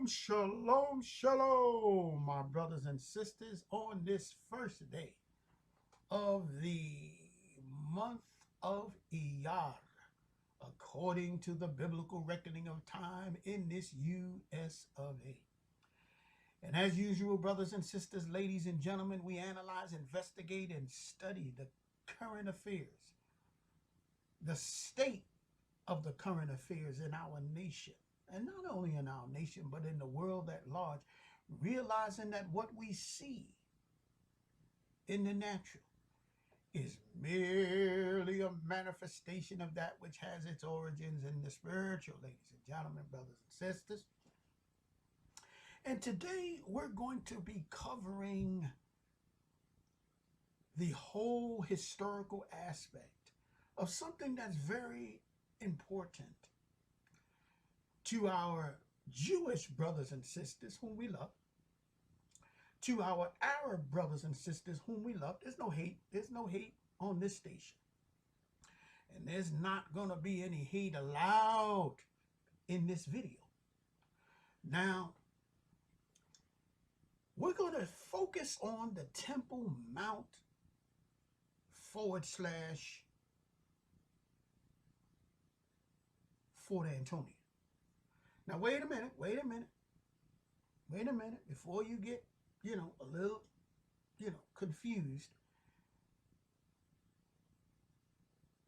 Shalom, shalom, my brothers and sisters, on this first day of the month of Iyar, according to the biblical reckoning of time in this US of A. And as usual, brothers and sisters, ladies and gentlemen, we analyze, investigate, and study the current affairs, the state of the current affairs in our nation. And not only in our nation, but in the world at large, realizing that what we see in the natural is merely a manifestation of that which has its origins in the spiritual, ladies and gentlemen, brothers and sisters. And today we're going to be covering the whole historical aspect of something that's very important to our Jewish brothers and sisters whom we love, to our Arab brothers and sisters whom we love. There's no hate on this station. And there's not going to be any hate allowed in this video. Now, we're going to focus on the Temple Mount / Fort Antonia. Now, wait a minute, before you get, a little, confused.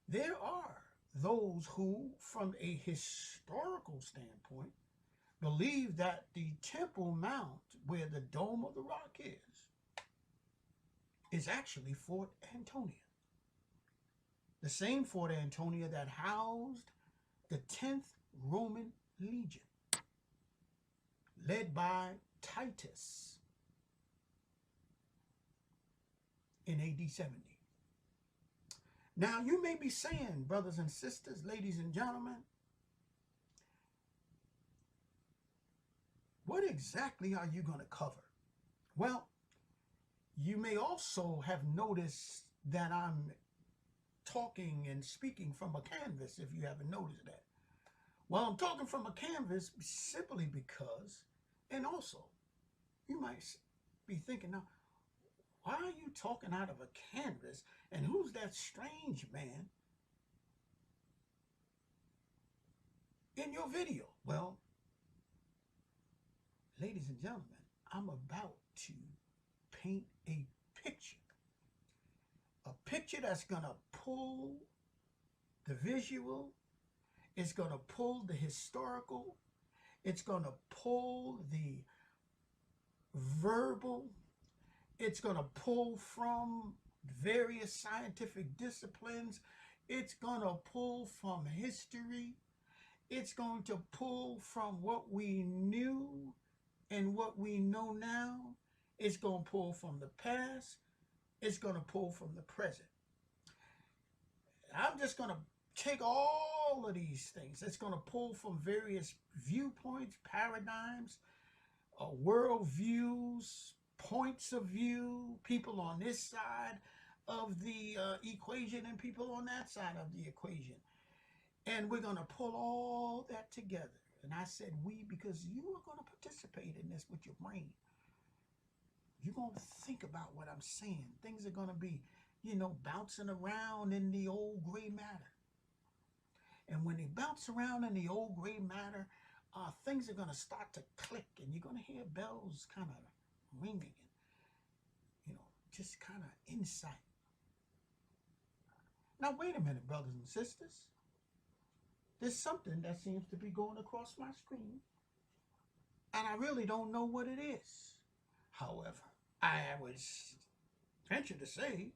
There are those who, from a historical standpoint, believe that the Temple Mount, where the Dome of the Rock is actually Fort Antonia. The same Fort Antonia that housed the 10th Roman Legion, led by Titus in AD 70. Now, you may be saying, brothers and sisters, ladies and gentlemen, what exactly are you going to cover? Well, you may also have noticed that I'm talking and speaking from a canvas, if you haven't noticed that. Well, I'm talking from a canvas simply because, and also, you might be thinking, now, why are you talking out of a canvas? And who's that strange man in your video? Well, ladies and gentlemen, I'm about to paint a picture. A picture that's going to pull the visual, it's going to pull the historical, it's going to pull the verbal, it's going to pull from various scientific disciplines, it's going to pull from history, it's going to pull from what we knew and what we know now, it's going to pull from the past, it's going to pull from the present. I'm just going to take all of these things. It's going to pull from various viewpoints, paradigms, world views, points of view, people on this side of the equation and people on that side of the equation. And we're going to pull all that together. And I said we because you are going to participate in this with your brain. You're going to think about what I'm saying. Things are going to be, bouncing around in the old gray matter. And when they bounce around in the old gray matter, things are going to start to click, and you're going to hear bells kind of ringing, and, just kind of insight. Now, wait a minute, brothers and sisters. There's something that seems to be going across my screen, and I really don't know what it is. However, I would venture to say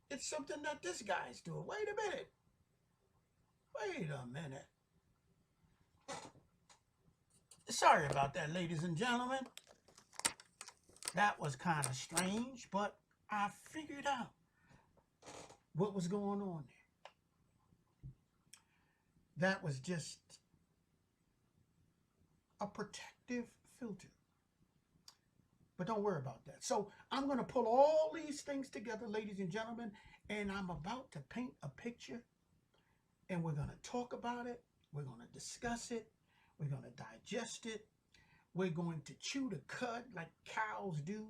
it's something that this guy's doing. Wait a minute. Sorry about that, ladies and gentlemen. That was kind of strange, but I figured out what was going on there. That was just a protective filter. But don't worry about that. So I'm going to pull all these things together, ladies and gentlemen, and I'm about to paint a picture, and we're going to talk about it. We're going to discuss it. We're going to digest it. We're going to chew the cud like cows do,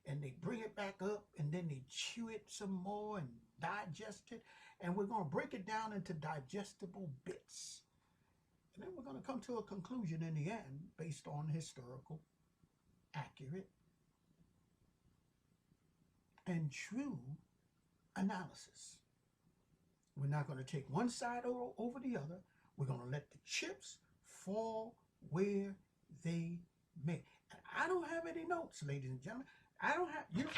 and they bring it back up, and then they chew it some more and digest it. And we're going to break it down into digestible bits. And then we're going to come to a conclusion in the end based on historical, accurate, and true analysis. We're not going to take one side over the other. We're going to let the chips fall where they may. And I don't have any notes, ladies and gentlemen. I don't have, you know,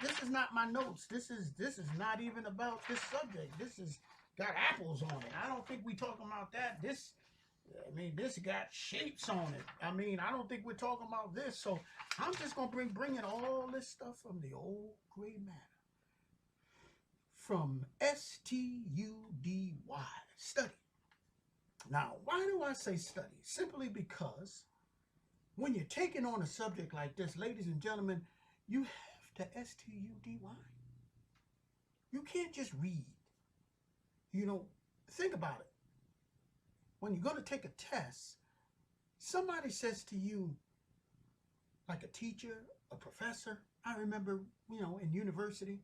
this is not my notes. This is not even about this subject. This is got apples on it. I don't think we talking about that. This got shapes on it. I mean, I don't think we're talking about this. So I'm just going to bring in all this stuff from the old gray matter. From study, study. Now, why do I say study? Simply because when you're taking on a subject like this, ladies and gentlemen, you have to study. You can't just read. You know, think about it. When you're going to take a test, somebody says to you, like a teacher, a professor, I remember, you know, in university,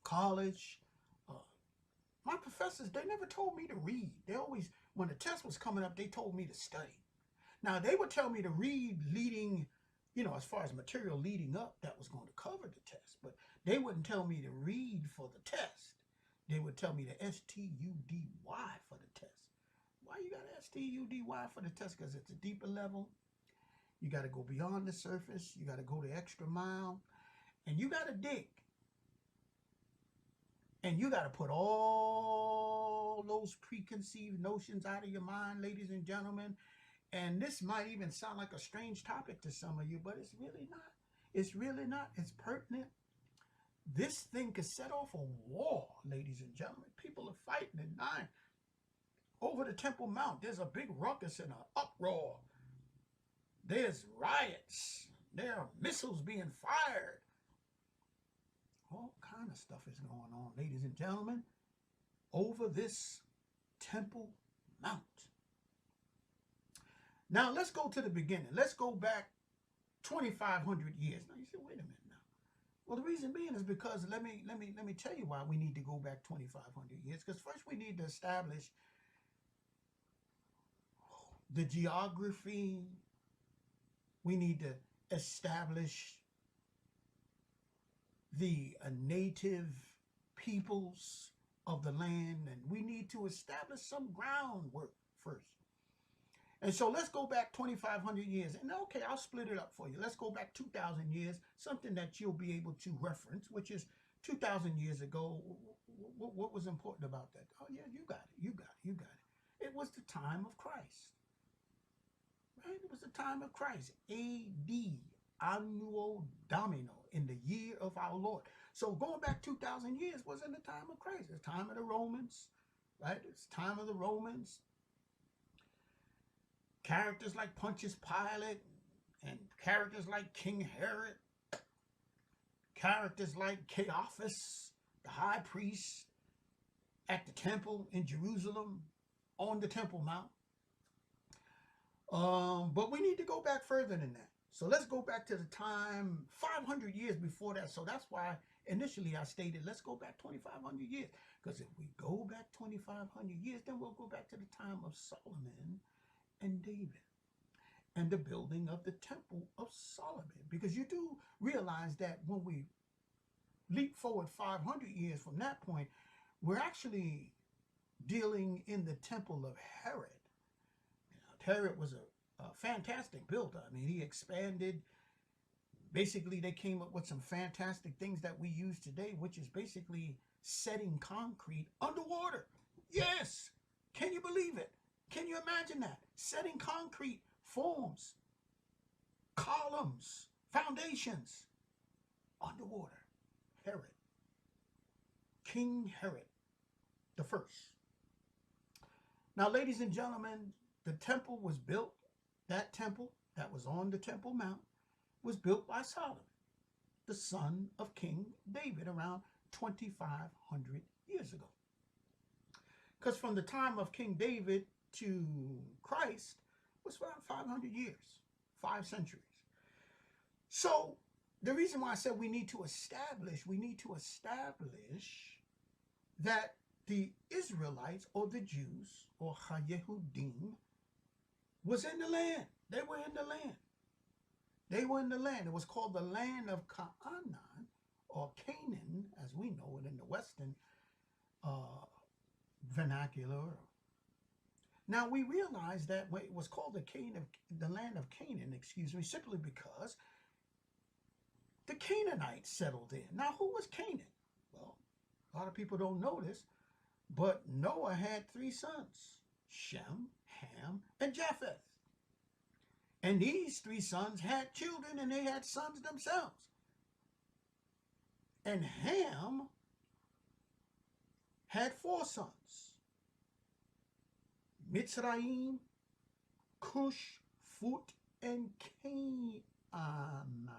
college, my professors, they never told me to read. They always, when the test was coming up, they told me to study. Now, they would tell me to read leading, you know, as far as material leading up that was going to cover the test. But they wouldn't tell me to read for the test. They would tell me to study for the test. Why you got to study for the test? Because it's a deeper level. You got to go beyond the surface. You got to go the extra mile. And you got to dig. And you got to put all those preconceived notions out of your mind, ladies and gentlemen. And this might even sound like a strange topic to some of you, but it's really not. It's really not. It's pertinent. This thing could set off a war, ladies and gentlemen. People are fighting and dying over the Temple Mount. There's a big ruckus and an uproar. There's riots. There are missiles being fired. All kind of stuff is going on, ladies and gentlemen, over this Temple Mount. Now, let's go to the beginning. Let's go back 2,500 years. Now, you say, wait a minute now. Well, the reason being is because let me tell you why we need to go back 2,500 years. Because first we need to establish the geography. We need to establish the native peoples of the land, and we need to establish some groundwork first. And so let's go back 2,500 years. And okay, I'll split it up for you. Let's go back 2,000 years, something that you'll be able to reference, which is 2,000 years ago. What was important about that? Oh, yeah, you got it. You got it. You got it. It was the time of Christ. Right? It was the time of Christ. A.D. Annual Domino, in the year of our Lord. So going back 2,000 years was in the time of Christ. The time of the Romans, right? It's time of the Romans. Characters like Pontius Pilate and characters like King Herod. Characters like Caiaphas, the high priest at the temple in Jerusalem on the Temple Mount. But we need to go back further than that. So let's go back to the time 500 years before that. So that's why initially I stated, let's go back 2,500 years. Because if we go back 2,500 years, then we'll go back to the time of Solomon and David and the building of the Temple of Solomon. Because you do realize that when we leap forward 500 years from that point, we're actually dealing in the Temple of Herod. Herod was a fantastic builder. I mean, he expanded. Basically, they came up with some fantastic things that we use today, which is basically setting concrete underwater. Yes. Can you believe it? Can you imagine that? Setting concrete forms, columns, foundations underwater. Herod. King Herod the first. Now, ladies and gentlemen, the temple was built. That temple that was on the Temple Mount was built by Solomon, the son of King David, around 2,500 years ago. Because from the time of King David to Christ was around 500 years, 5 centuries. So the reason why I said we need to establish that the Israelites or the Jews or Hayehudim was in the land. They were in the land. They were in the land. It was called the land of Canaan or Canaan, as we know it in the Western vernacular. Now we realize that it was called the land of Canaan, simply because the Canaanites settled in. Now, who was Canaan? Well, a lot of people don't know this, but Noah had 3 sons, Shem, Ham, and Japheth. And these 3 sons had children, and they had sons themselves. And Ham had 4 sons, Mitzrayim, Cush, Phut, and Canaan.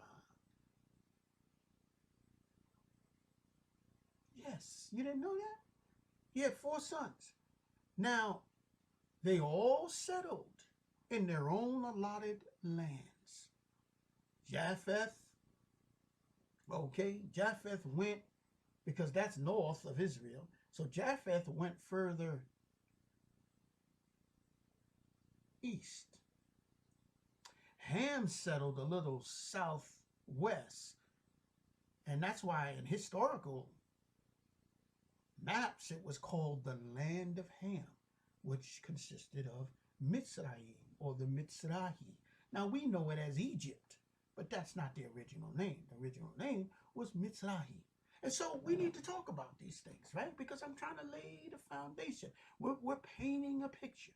Yes, you didn't know that? He had 4 sons. Now, they all settled in their own allotted lands. Japheth went, because that's north of Israel, so Japheth went further east. Ham settled a little southwest, and that's why in historical maps it was called the land of Ham, which consisted of Mitzrayim or the Mitzrahi. Now we know it as Egypt, but that's not the original name. The original name was Mitzrahi. And so we need to talk about these things, right? Because I'm trying to lay the foundation. We're painting a picture,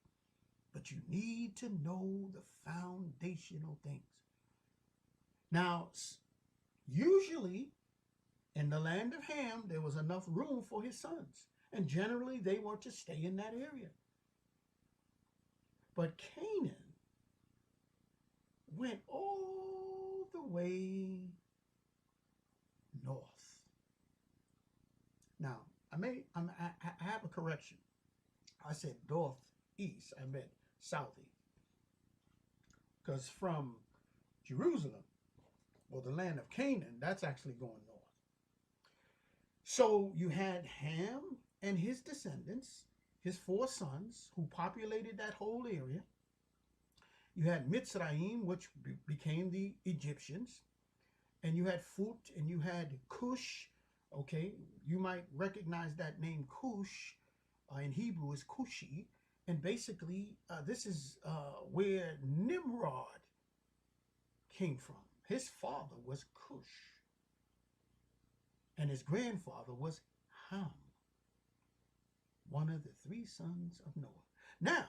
but you need to know the foundational things. Now, usually in the land of Ham, there was enough room for his sons, and generally they were to stay in that area. But Canaan went all the way north. Now, I have a correction. I said northeast. I meant southeast. Because from Jerusalem, or the land of Canaan, that's actually going north. So you had Ham and his descendants, his 4 sons, who populated that whole area. You had Mitzrayim, which became the Egyptians. And you had Phut, and you had Cush. Okay, you might recognize that name Cush. In Hebrew is Cushi. And basically, this is where Nimrod came from. His father was Cush. And his grandfather was Ham, one of the 3 sons of Noah. Now,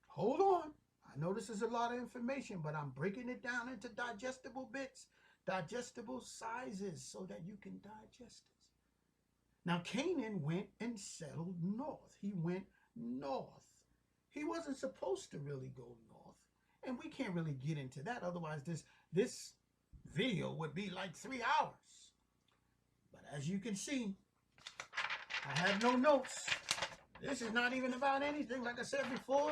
hold on. I know this is a lot of information, but I'm breaking it down into digestible bits, digestible sizes, so that you can digest it. Now, Canaan went and settled north. He went north. He wasn't supposed to really go north, and we can't really get into that. Otherwise, this video would be like 3 hours. But as you can see, I have no notes. This is not even about anything, like I said before.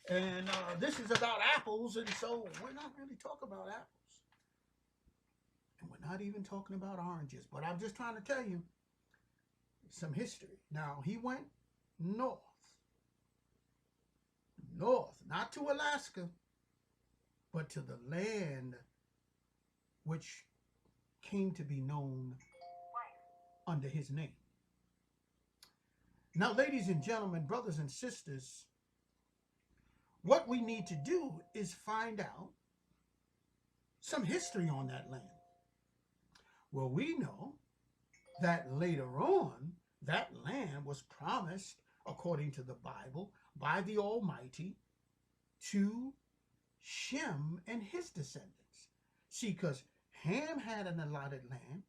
And this is about apples, and so we're not really talking about apples. And we're not even talking about oranges. But I'm just trying to tell you some history. Now, he went north. North, not to Alaska, but to the land which came to be known under his name. Now, ladies and gentlemen, brothers and sisters, what we need to do is find out some history on that land. Well, we know that later on, that land was promised, according to the Bible, by the Almighty to Shem and his descendants. See, because Ham had an allotted land,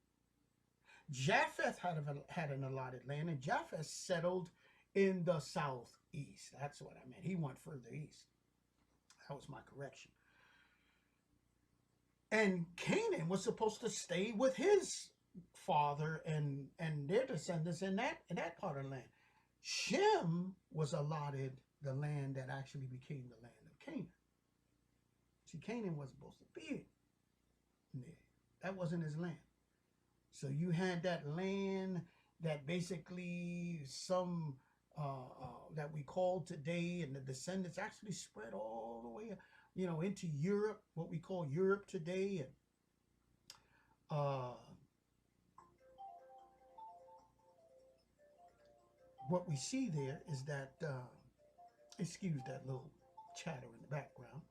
Japheth had an allotted land, and Japheth settled in the southeast. That's what I meant. He went further east. That was my correction. And Canaan was supposed to stay with his father and their descendants in that part of the land. Shem was allotted the land that actually became the land of Canaan. See, Canaan wasn't supposed to be there. That wasn't his land. So you had that land that basically some that we call today, and the descendants actually spread all the way, into Europe, what we call Europe today, and what we see there is that, excuse that little chatter in the background.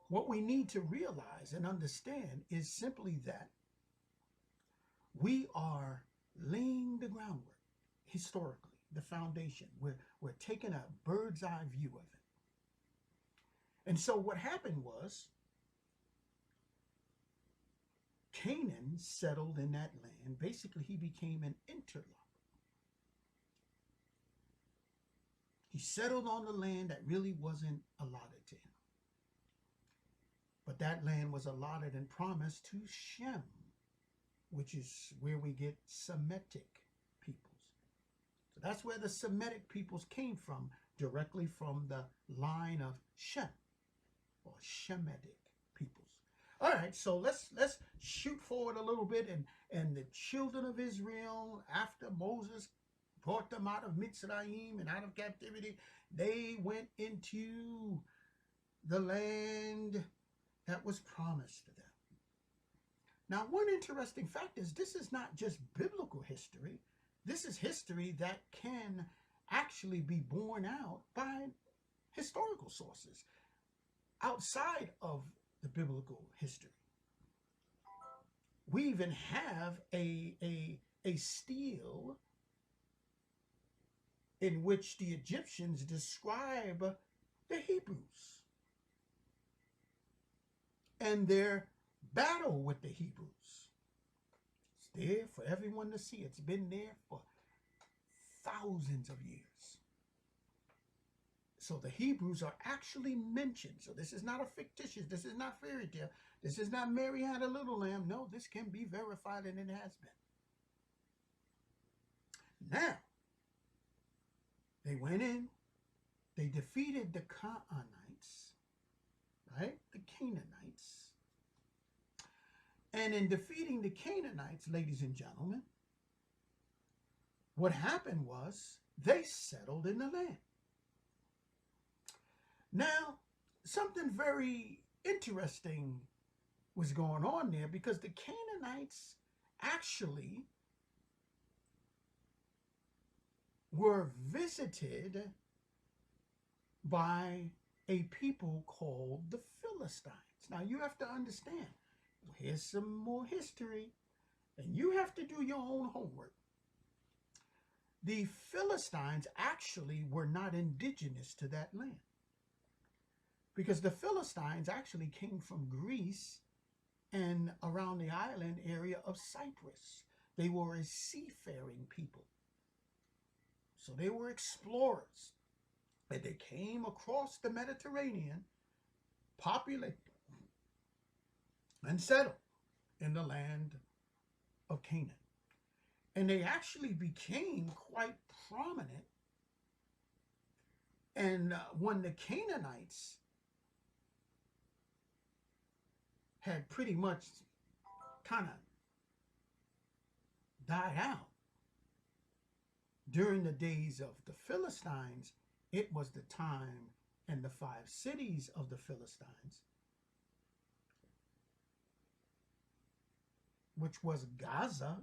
What we need to realize and understand is simply that we are laying the groundwork historically, the foundation. We're taking a bird's eye view of it. And so what happened was Canaan settled in that land. Basically, he became an interloper. He settled on the land that really wasn't allotted to him. But that land was allotted and promised to Shem, which is where we get Semitic peoples. So that's where the Semitic peoples came from, directly from the line of Shem, or Shemitic peoples. All right, so let's shoot forward a little bit, and the children of Israel, after Moses brought them out of Mitzrayim and out of captivity, they went into the land that was promised to them. Now, one interesting fact is this is not just biblical history. This is history that can actually be borne out by historical sources outside of the biblical history. We even have a stele in which the Egyptians describe the Hebrews and their battle with the Hebrews. It's there for everyone to see. It's been there for thousands of years. So the Hebrews are actually mentioned. So this is not a fictitious, this is not fairy tale. This is not Mary had a little lamb. No, this can be verified, and it has been. Now, they went in, they defeated the Canaanites, right? The Canaanites. And in defeating the Canaanites, ladies and gentlemen, what happened was they settled in the land. Now, something very interesting was going on there, because the Canaanites actually were visited by a people called the Philistines. Now, you have to understand, here's some more history, and you have to do your own homework. The Philistines actually were not indigenous to that land, because the Philistines actually came from Greece and around the island area of Cyprus. They were a seafaring people. So they were explorers. And they came across the Mediterranean, populated, and settled in the land of Canaan. And they actually became quite prominent. And when the Canaanites had pretty much kind of died out during the days of the Philistines, it was the time and the 5 cities of the Philistines, which was Gaza.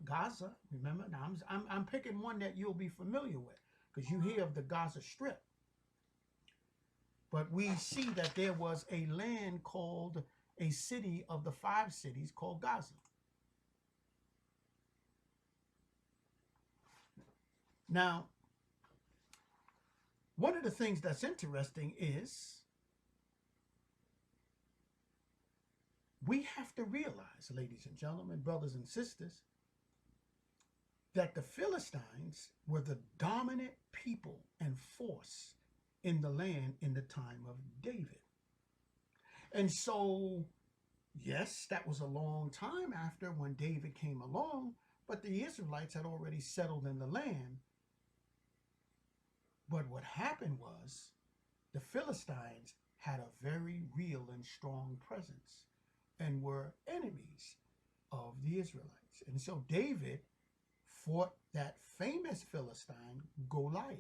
Remember, now I'm picking one that you'll be familiar with, because you hear of the Gaza Strip. But we see that there was a land called, a city of the 5 cities called Gaza. Now, one of the things that's interesting is we have to realize, ladies and gentlemen, brothers and sisters, that the Philistines were the dominant people and force in the land in the time of David. And so, yes, that was a long time after when David came along, but the Israelites had already settled in the land But what happened was the Philistines had a very real and strong presence and were enemies of the Israelites. And so David fought that famous Philistine, Goliath.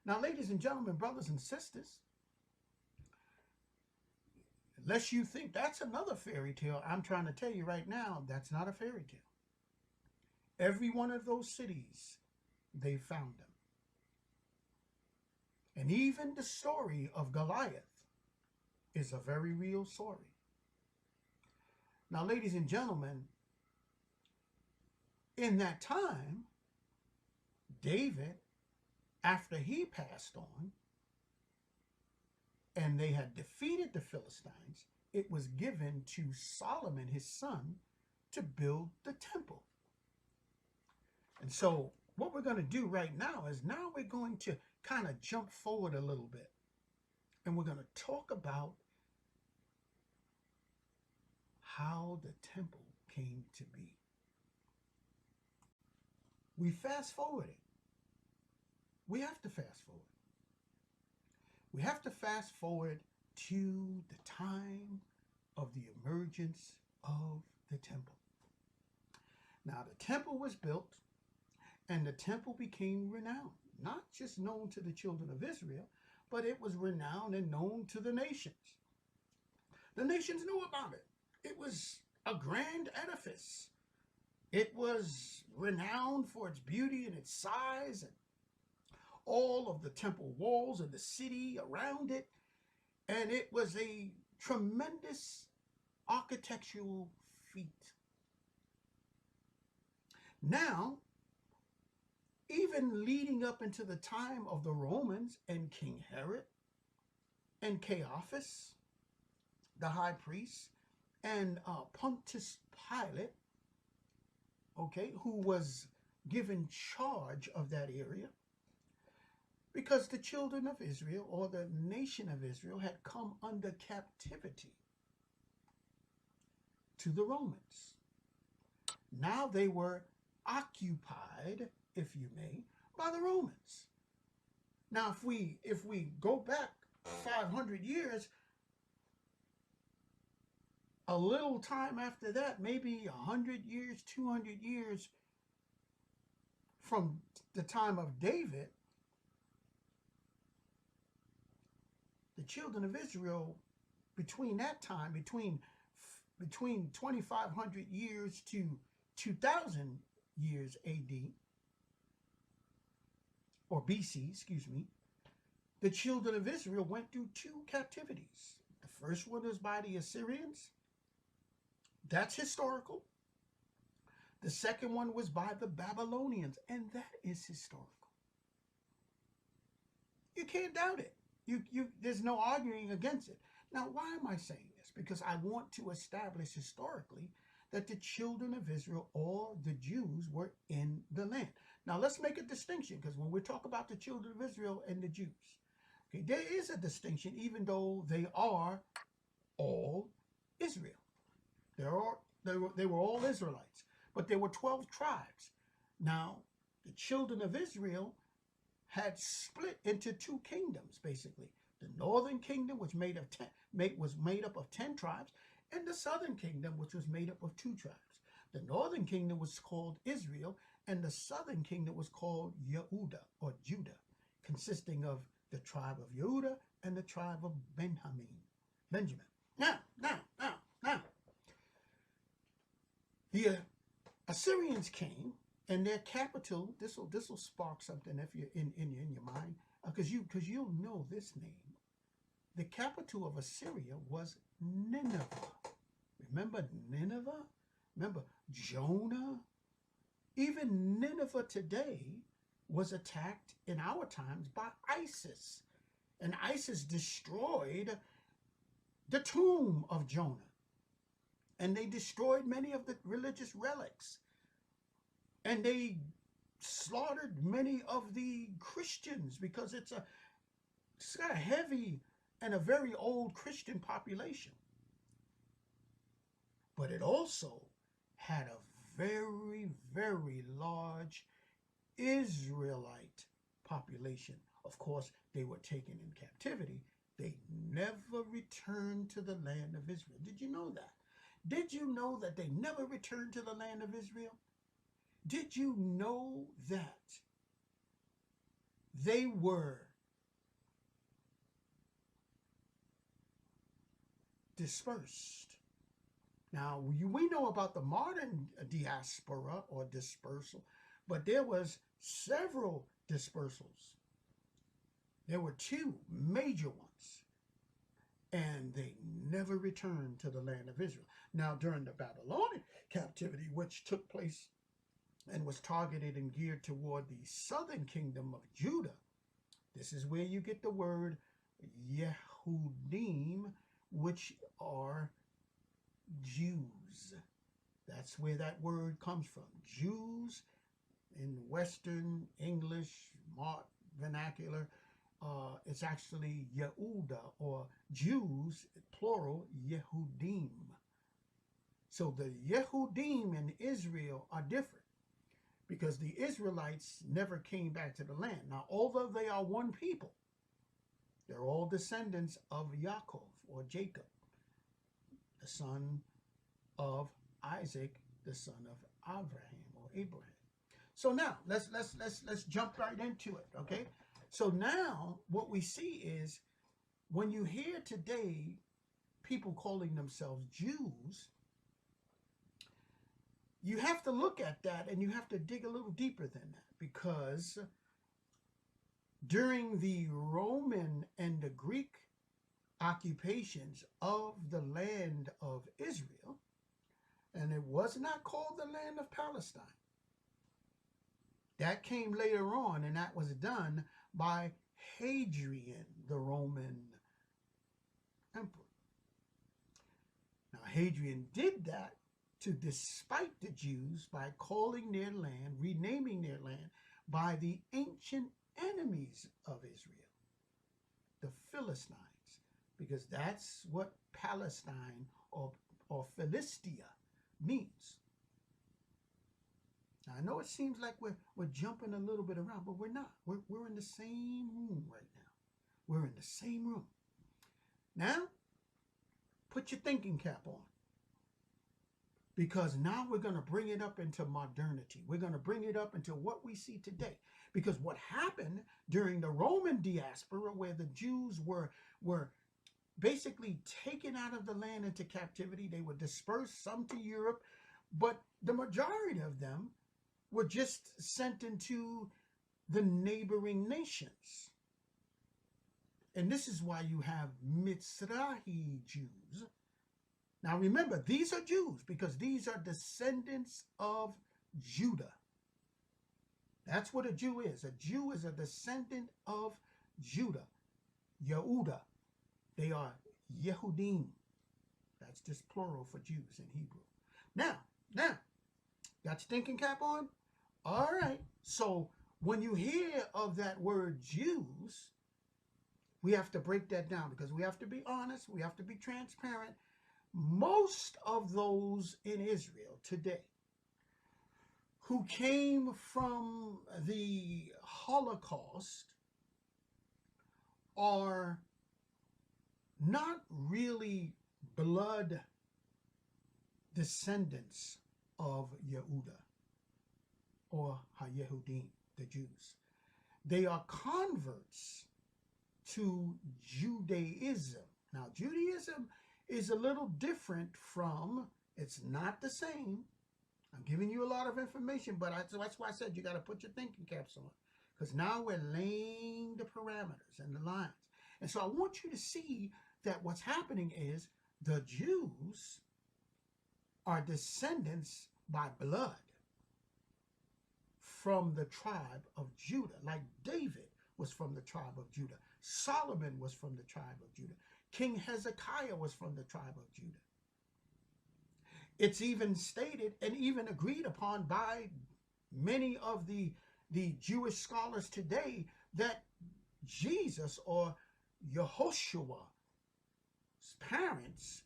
Now, ladies and gentlemen, brothers and sisters, unless you think that's another fairy tale, I'm trying to tell you right now, that's not a fairy tale. Every one of those cities, they found them. And even the story of Goliath is a very real story. Now, ladies and gentlemen, in that time, David, after he passed on, and they had defeated the Philistines, it was given to Solomon, his son, to build the temple. And so what we're going to do right now is now we're going to kind of jump forward a little bit. And we're going to talk about how the temple came to be. We fast forwarded. We have to fast forward. We have to fast forward to the time of the emergence of the temple. Now, the temple was built, and the temple became renowned, not just known to the children of Israel, but it was renowned and known to the nations. The nations knew about it. It was a grand edifice. It was renowned for its beauty and its size and all of the temple walls and the city around it. And it was a tremendous architectural feat. Now, even leading up into the time of the Romans and King Herod and Caiaphas, the high priest, and Pontius Pilate, okay, who was given charge of that area, because the children of Israel, or the nation of Israel, had come under captivity to the Romans. Now they were occupied, if you may, by the Romans. Now, if we go back 500 years, a little time after that, maybe 100 years, 200 years from the time of David, the children of Israel, between that time, between 2,500 years to 2,000 years AD, or BC, excuse me, the children of Israel went through two captivities. The first one was by the Assyrians. That's historical. The second one was by the Babylonians, and that is historical. You can't doubt it. There's no arguing against it. Now, why am I saying this? Because I want to establish historically that the children of Israel, or the Jews, were in the land. Now, let's make a distinction, because when we talk about the children of Israel and the Jews, okay, there is a distinction, even though they are all Israel. They were all Israelites, but there were 12 tribes. Now, the children of Israel had split into two kingdoms, basically. The northern kingdom, which was made up of 10 tribes, and the southern kingdom, which was made up of 2 tribes. The northern kingdom was called Israel, and the southern kingdom was called Yehuda, or Judah, consisting of the tribe of Yehuda and the tribe of Benjamin. Now, the Assyrians came, and their capital, this will spark something if you're in your mind, because you'll know this name. The capital of Assyria was Nineveh. Remember Nineveh? Remember Jonah? Even Nineveh today was attacked in our times by ISIS. And ISIS destroyed the tomb of Jonah. And they destroyed many of the religious relics. And they slaughtered many of the Christians, because it's got a heavy and a very old Christian population. But it also had a very, very large Israelite population. Of course, they were taken in captivity. They never returned to the land of Israel. Did you know that? Did you know that they never returned to the land of Israel? Did you know that they were dispersed? Now, we know about the modern diaspora or dispersal, but there was several dispersals. There were two major ones, and they never returned to the land of Israel. Now, during the Babylonian captivity, which took place and was targeted and geared toward the southern kingdom of Judah, this is where you get the word Yehudim, which are Jews. That's where that word comes from. Jews in Western English vernacular, it's actually Yehuda, or Jews, plural, Yehudim. So the Yehudim in Israel are different because the Israelites never came back to the land. Now, although they are one people, they're all descendants of Yaakov or Jacob, the son of Isaac, the son of Abraham or Abraham. So now let's jump right into it, okay? So now what we see is when you hear today people calling themselves Jews, you have to look at that and you have to dig a little deeper than that, because during the Roman and the Greek occupations of the land of Israel, and it was not called the land of Palestine. That came later on, and that was done by Hadrian, the Roman emperor. Now, Hadrian did that to despite the Jews by calling their land, renaming their land by the ancient enemies of Israel, the Philistines, because that's what Palestine or Philistia means. Now, I know it seems like we're jumping a little bit around, but we're not. We're in the same room right now. We're in the same room. Now, put your thinking cap on, because now we're going to bring it up into modernity. We're going to bring it up into what we see today. Because what happened during the Roman diaspora, where the Jews were basically taken out of the land into captivity, they were dispersed, some to Europe, but the majority of them were just sent into the neighboring nations. And this is why you have Mizrahi Jews. Now remember, these are Jews because these are descendants of Judah. That's what a Jew is. A Jew is a descendant of Judah, Yehuda. They are Yehudim. That's just plural for Jews in Hebrew. Now, got your thinking cap on? All right. So when you hear of that word Jews, we have to break that down because we have to be honest. We have to be transparent. Most of those in Israel today who came from the Holocaust are not really blood descendants of Yehuda or HaYehudim, the Jews. They are converts to Judaism. Now, Judaism is a little different from, it's not the same. I'm giving you a lot of information, but so that's why I said you got to put your thinking caps on, because now we're laying the parameters and the lines. And so I want you to see that what's happening is the Jews are descendants by blood from the tribe of Judah, like David was from the tribe of Judah. Solomon was from the tribe of Judah. King Hezekiah was from the tribe of Judah. It's even stated and even agreed upon by many of the Jewish scholars today that Jesus or Yehoshua's parents,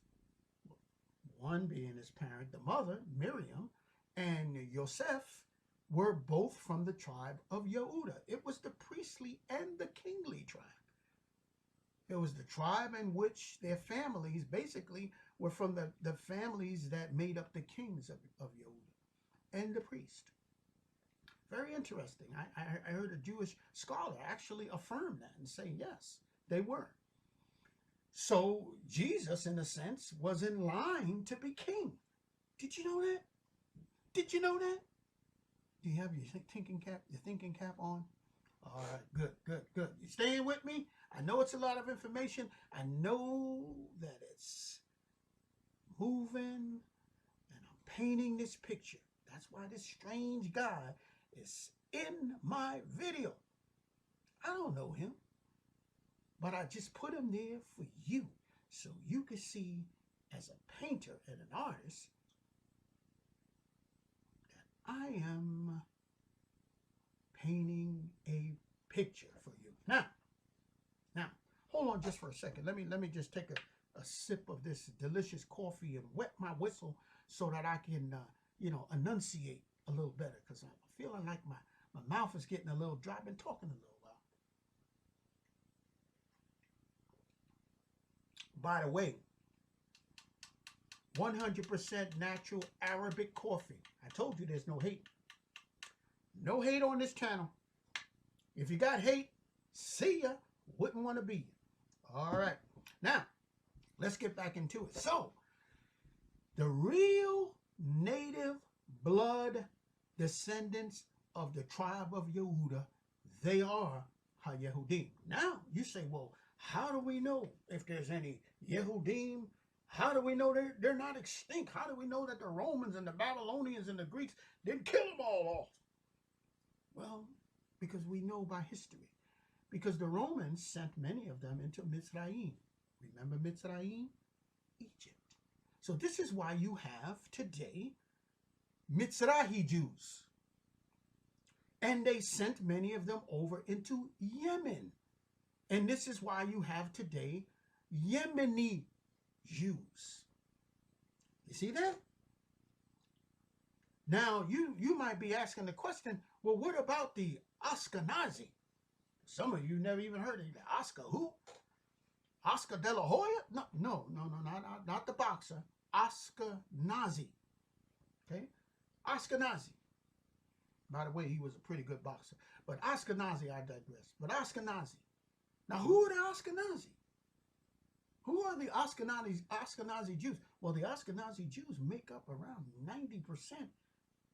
one being his parent, the mother, Miriam, and Yosef, were both from the tribe of Yehuda. It was the priestly and the kingly tribe. It was the tribe in which their families basically were from the families that made up the kings of Yehuda and the priest. Very interesting. I heard a Jewish scholar actually affirm that and say, yes, they were. So Jesus, in a sense, was in line to be king. Did you know that? Did you know that? Do you have your thinking cap on? All right, good, good, good. You staying with me? I know it's a lot of information. I know that it's moving, and I'm painting this picture. That's why this strange guy is in my video. I don't know him, but I just put him there for you so you can see, as a painter and an artist, that I am painting a picture for you. Now, hold on just for a second. Let me just take a sip of this delicious coffee and wet my whistle so that I can, enunciate a little better, because I'm feeling like my mouth is getting a little dry. I've been talking a little while. By the way, 100% natural Arabic coffee. I told you there's no hate. No hate on this channel. If you got hate, see ya. Wouldn't want to be you. All right. Now, let's get back into it. So, the real native blood descendants of the tribe of Yehuda, they are Ha-Yehudim. Now, you say, well, how do we know if there's any Yehudim? How do we know they're not extinct? How do we know that the Romans and the Babylonians and the Greeks didn't kill them all off? Well, because we know by history. Because the Romans sent many of them into Mitzrayim. Remember Mitzrayim? Egypt. So this is why you have today Mizrahi Jews. And they sent many of them over into Yemen. And this is why you have today Yemeni Jews. You see that? Now, you might be asking the question, well, what about the Ashkenazi? Some of you never even heard of it. Oscar who? Oscar De La Hoya? No, not the boxer. Ashkenazi. Okay? Ashkenazi. By the way, he was a pretty good boxer. But Ashkenazi, I digress. But Ashkenazi. Now, who are the Ashkenazi? Who are the Ashkenazi Jews? Well, the Ashkenazi Jews make up around 90%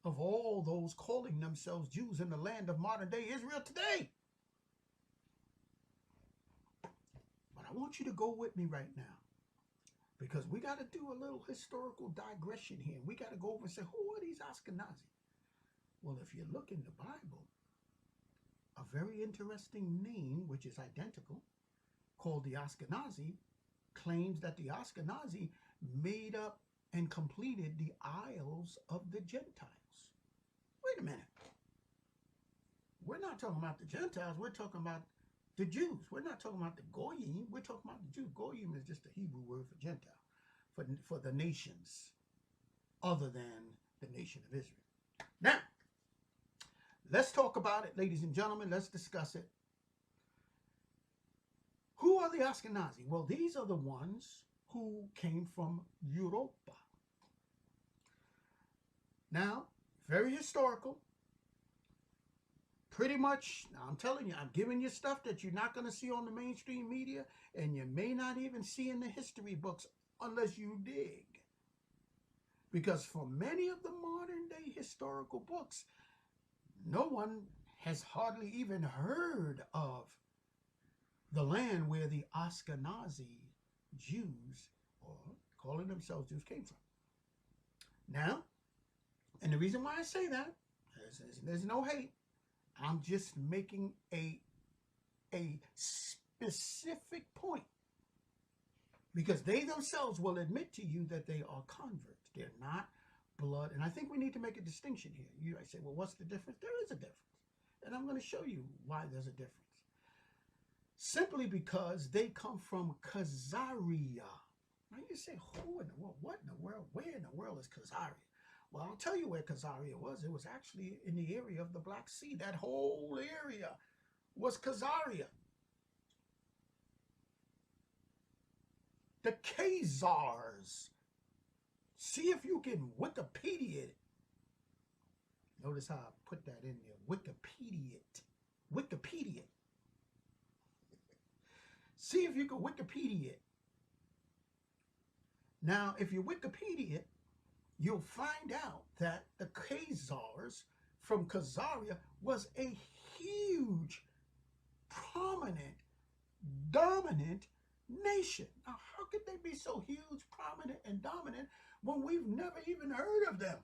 of all those calling themselves Jews in the land of modern-day Israel today. But I want you to go with me right now, because we got to do a little historical digression here. We got to go over and say, who are these Ashkenazi? Well, if you look in the Bible, a very interesting name, which is identical, called the Ashkenazi, claims that the Ashkenazi made up and completed the Isles of the Gentiles. Wait a minute. We're not talking about the Gentiles. We're talking about the Jews. We're not talking about the Goyim. We're talking about the Jews. Goyim is just a Hebrew word for Gentile, for the nations other than the nation of Israel. Now, let's talk about it, ladies and gentlemen. Let's discuss it. Who are the Ashkenazi? Well, these are the ones who came from Europa. Now, very historical. Pretty much, I'm telling you, I'm giving you stuff that you're not going to see on the mainstream media, and you may not even see in the history books unless you dig. Because for many of the modern day historical books, no one has hardly even heard of the land where the Ashkenazi Jews, or calling themselves Jews, came from. Now, and the reason why I say that is there's no hate. I'm just making a specific point, because they themselves will admit to you that they are converts. They're not blood. And I think we need to make a distinction here. You might say, well, what's the difference? There is a difference. And I'm going to show you why there's a difference. Simply because they come from Khazaria. Now you say, who in the world? What in the world? Where in the world is Khazaria? Well, I'll tell you where Khazaria was. It was actually in the area of the Black Sea. That whole area was Khazaria. The Khazars. See if you can Wikipedia it. Notice how I put that in there. Wikipedia it. Wikipedia it. See if you can Wikipedia it. Now, if you Wikipedia it, you'll find out that the Khazars from Khazaria was a huge, prominent, dominant nation. Now, how could they be so huge, prominent, and dominant when we've never even heard of them?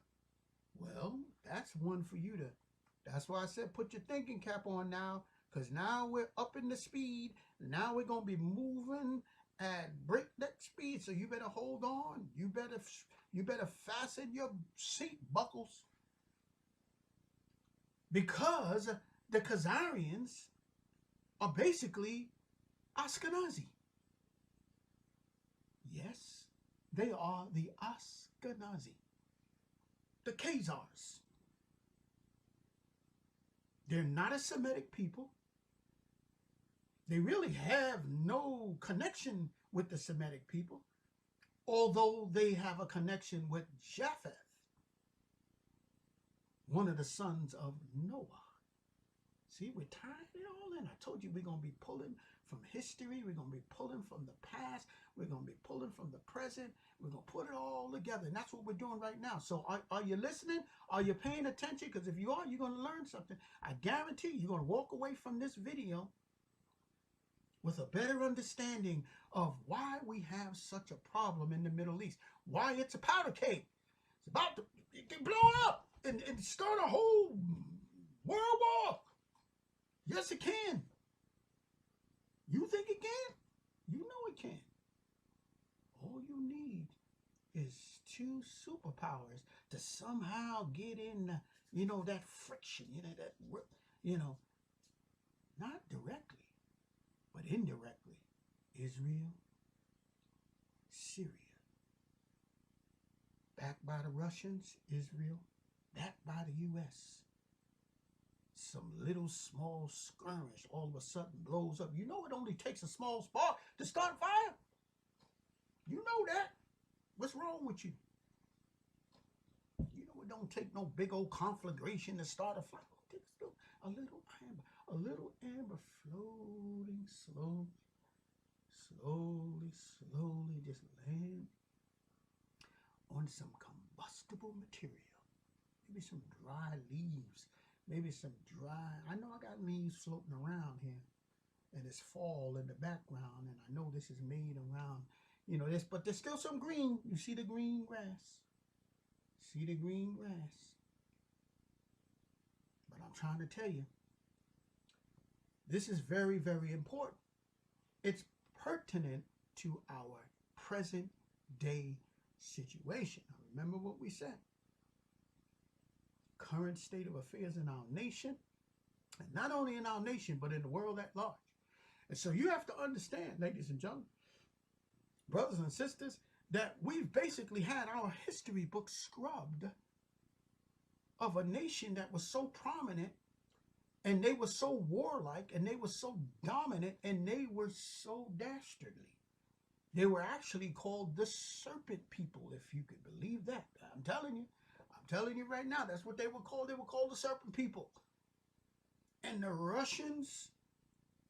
Well, that's one for you to, that's why I said put your thinking cap on now, because now we're up in the speed. Now we're going to be moving at breakneck speed, so you better hold on. You better fasten your seat buckles, because the Khazarians are basically Ashkenazi. Yes, they are the Ashkenazi, the Khazars. They're not a Semitic people. They really have no connection with the Semitic people, although they have a connection with Japheth, one of the sons of Noah. See, we're tying it all in. I told you we're going to be pulling from history. We're going to be pulling from the past. We're going to be pulling from the present. We're going to put it all together. And that's what we're doing right now. So are you listening? Are you paying attention? Because if you are, you're going to learn something. I guarantee you're going to walk away from this video with a better understanding of why we have such a problem in the Middle East. Why it's a powder keg. It's about to blow up and start a whole world war. Yes, it can. You think it can? You know it can. All you need is two superpowers to somehow get in, that friction, not directly, but indirectly. Israel, Syria. Backed by the Russians, Israel, backed by the U.S. Some little small skirmish all of a sudden blows up. You know it only takes a small spark to start fire. You know that. What's wrong with you? You know it don't take no big old conflagration to start a fire. It takes a little amber floating slowly, just land on some combustible material. Maybe some dry leaves. Maybe some dry, I know I got leaves floating around here, and it's fall in the background, and I know this is made around, this, but there's still some green. You see the green grass? See the green grass? But I'm trying to tell you, this is very, very important. It's pertinent to our present day situation. Now, remember what we said. Current state of affairs in our nation, and not only in our nation, but in the world at large. And so you have to understand, ladies and gentlemen, brothers and sisters, that we've basically had our history book scrubbed of a nation that was so prominent, and they were so warlike, and they were so dominant, and they were so dastardly. They were actually called the serpent people, if you could believe that. I'm telling you right now, that's what they were called. They were called the serpent people. And the Russians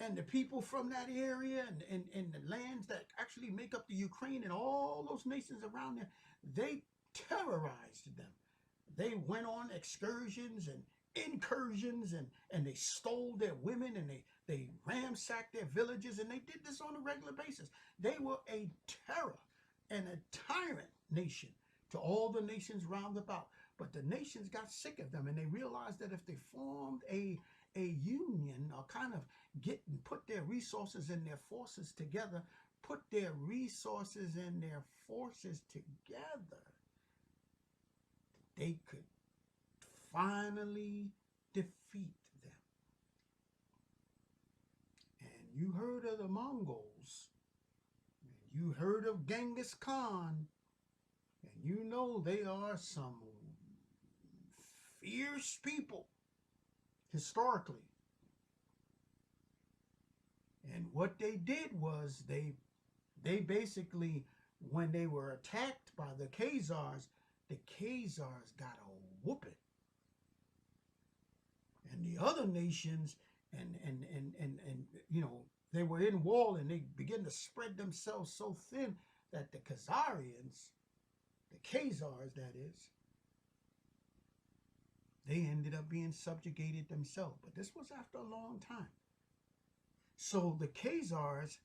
and the people from that area and the lands that actually make up the Ukraine and all those nations around there, they terrorized them. They went on excursions and incursions, and they stole their women, and they ransacked their villages, and they did this on a regular basis. They were a terror and a tyrant nation to all the nations round about. But the nations got sick of them, and they realized that if they formed a union, or kind of put their resources and their forces together, they could finally defeat them. And you heard of the Mongols, and you heard of Genghis Khan, and you know they are some fierce people historically. And what they did was they basically, when they were attacked by the Khazars got a whooping. And the other nations, and you know, they were in war, and they began to spread themselves so thin that the Khazarians, the Khazars that is, they ended up being subjugated themselves. But this was after a long time. So the Khazars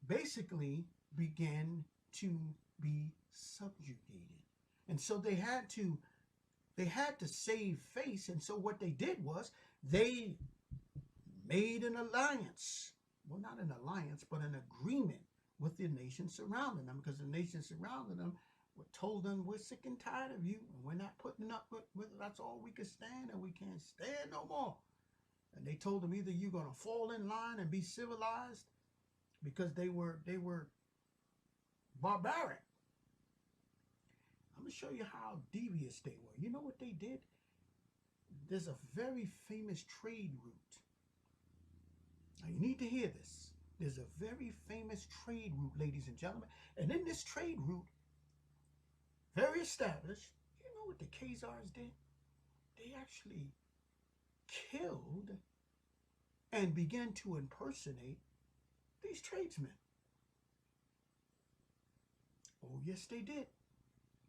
basically began to be subjugated. And so they had to save face. And so what they did was they made an alliance. Well, not an alliance, but an agreement with the nations surrounding them, because the nations surrounding them told them, we're sick and tired of you, and we're not putting up with that's all we can stand, and we can't stand no more. And they told them, either you're going to fall in line and be civilized, because they were barbaric. I'm going to show you how devious they were. You know what they did? There's a very famous trade route. Now, you need to hear this. There's a very famous trade route, ladies and gentlemen. And in this trade route, very established, you know what the Khazars did? They actually killed and began to impersonate these tradesmen. Oh, yes, they did.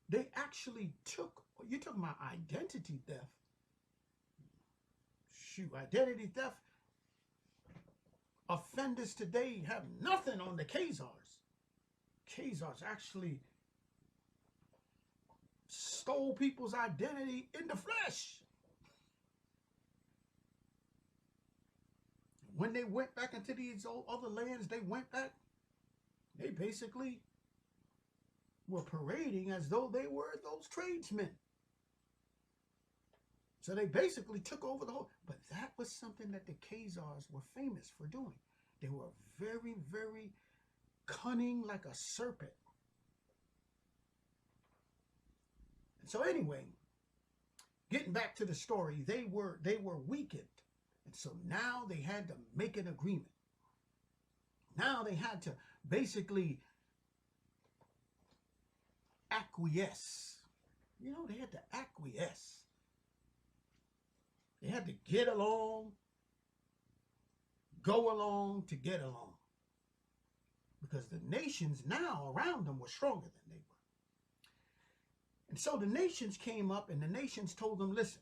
They actually took, you're talking about identity theft. Shoot, identity theft. Offenders today have nothing on the Khazars. Khazars actually stole people's identity in the flesh. When they went back into these other lands, they basically were parading as though they were those tradesmen. So they basically took over the whole, but that was something that the Khazars were famous for doing. They were very, very cunning, like a serpent. And so anyway, getting back to the story, they were weakened. And so now they had to make an agreement. Now they had to basically acquiesce. You know, they had to acquiesce. They had to get along, go along to get along. Because the nations now around them were stronger than they were. And so the nations came up, and the nations told them, listen,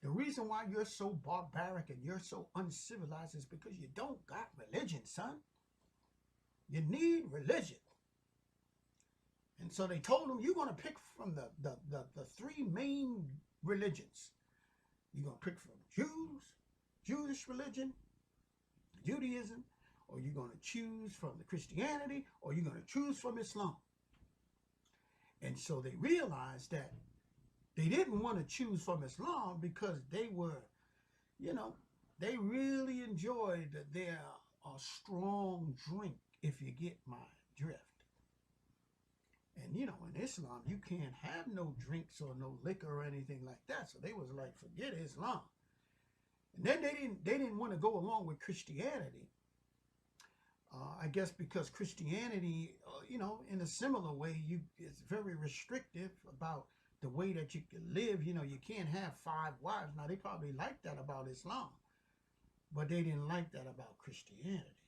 the reason why you're so barbaric and you're so uncivilized is because you don't got religion, son. You need religion. And so they told them, you're going to pick from the three main religions. You're going to pick from Jewish religion, Judaism, or you're going to choose from the Christianity, or you're going to choose from Islam. And so they realized that they didn't want to choose from Islam because they were, you know, they really enjoyed their strong drink, if you get my drift. And, you know, in Islam, you can't have no drinks or no liquor or anything like that. So they was like, forget Islam. And then they didn't want to go along with Christianity. I guess because Christianity, you know, in a similar way, it's very restrictive about the way that you can live. You know, you can't have 5 wives. Now, they probably liked that about Islam, but they didn't like that about Christianity.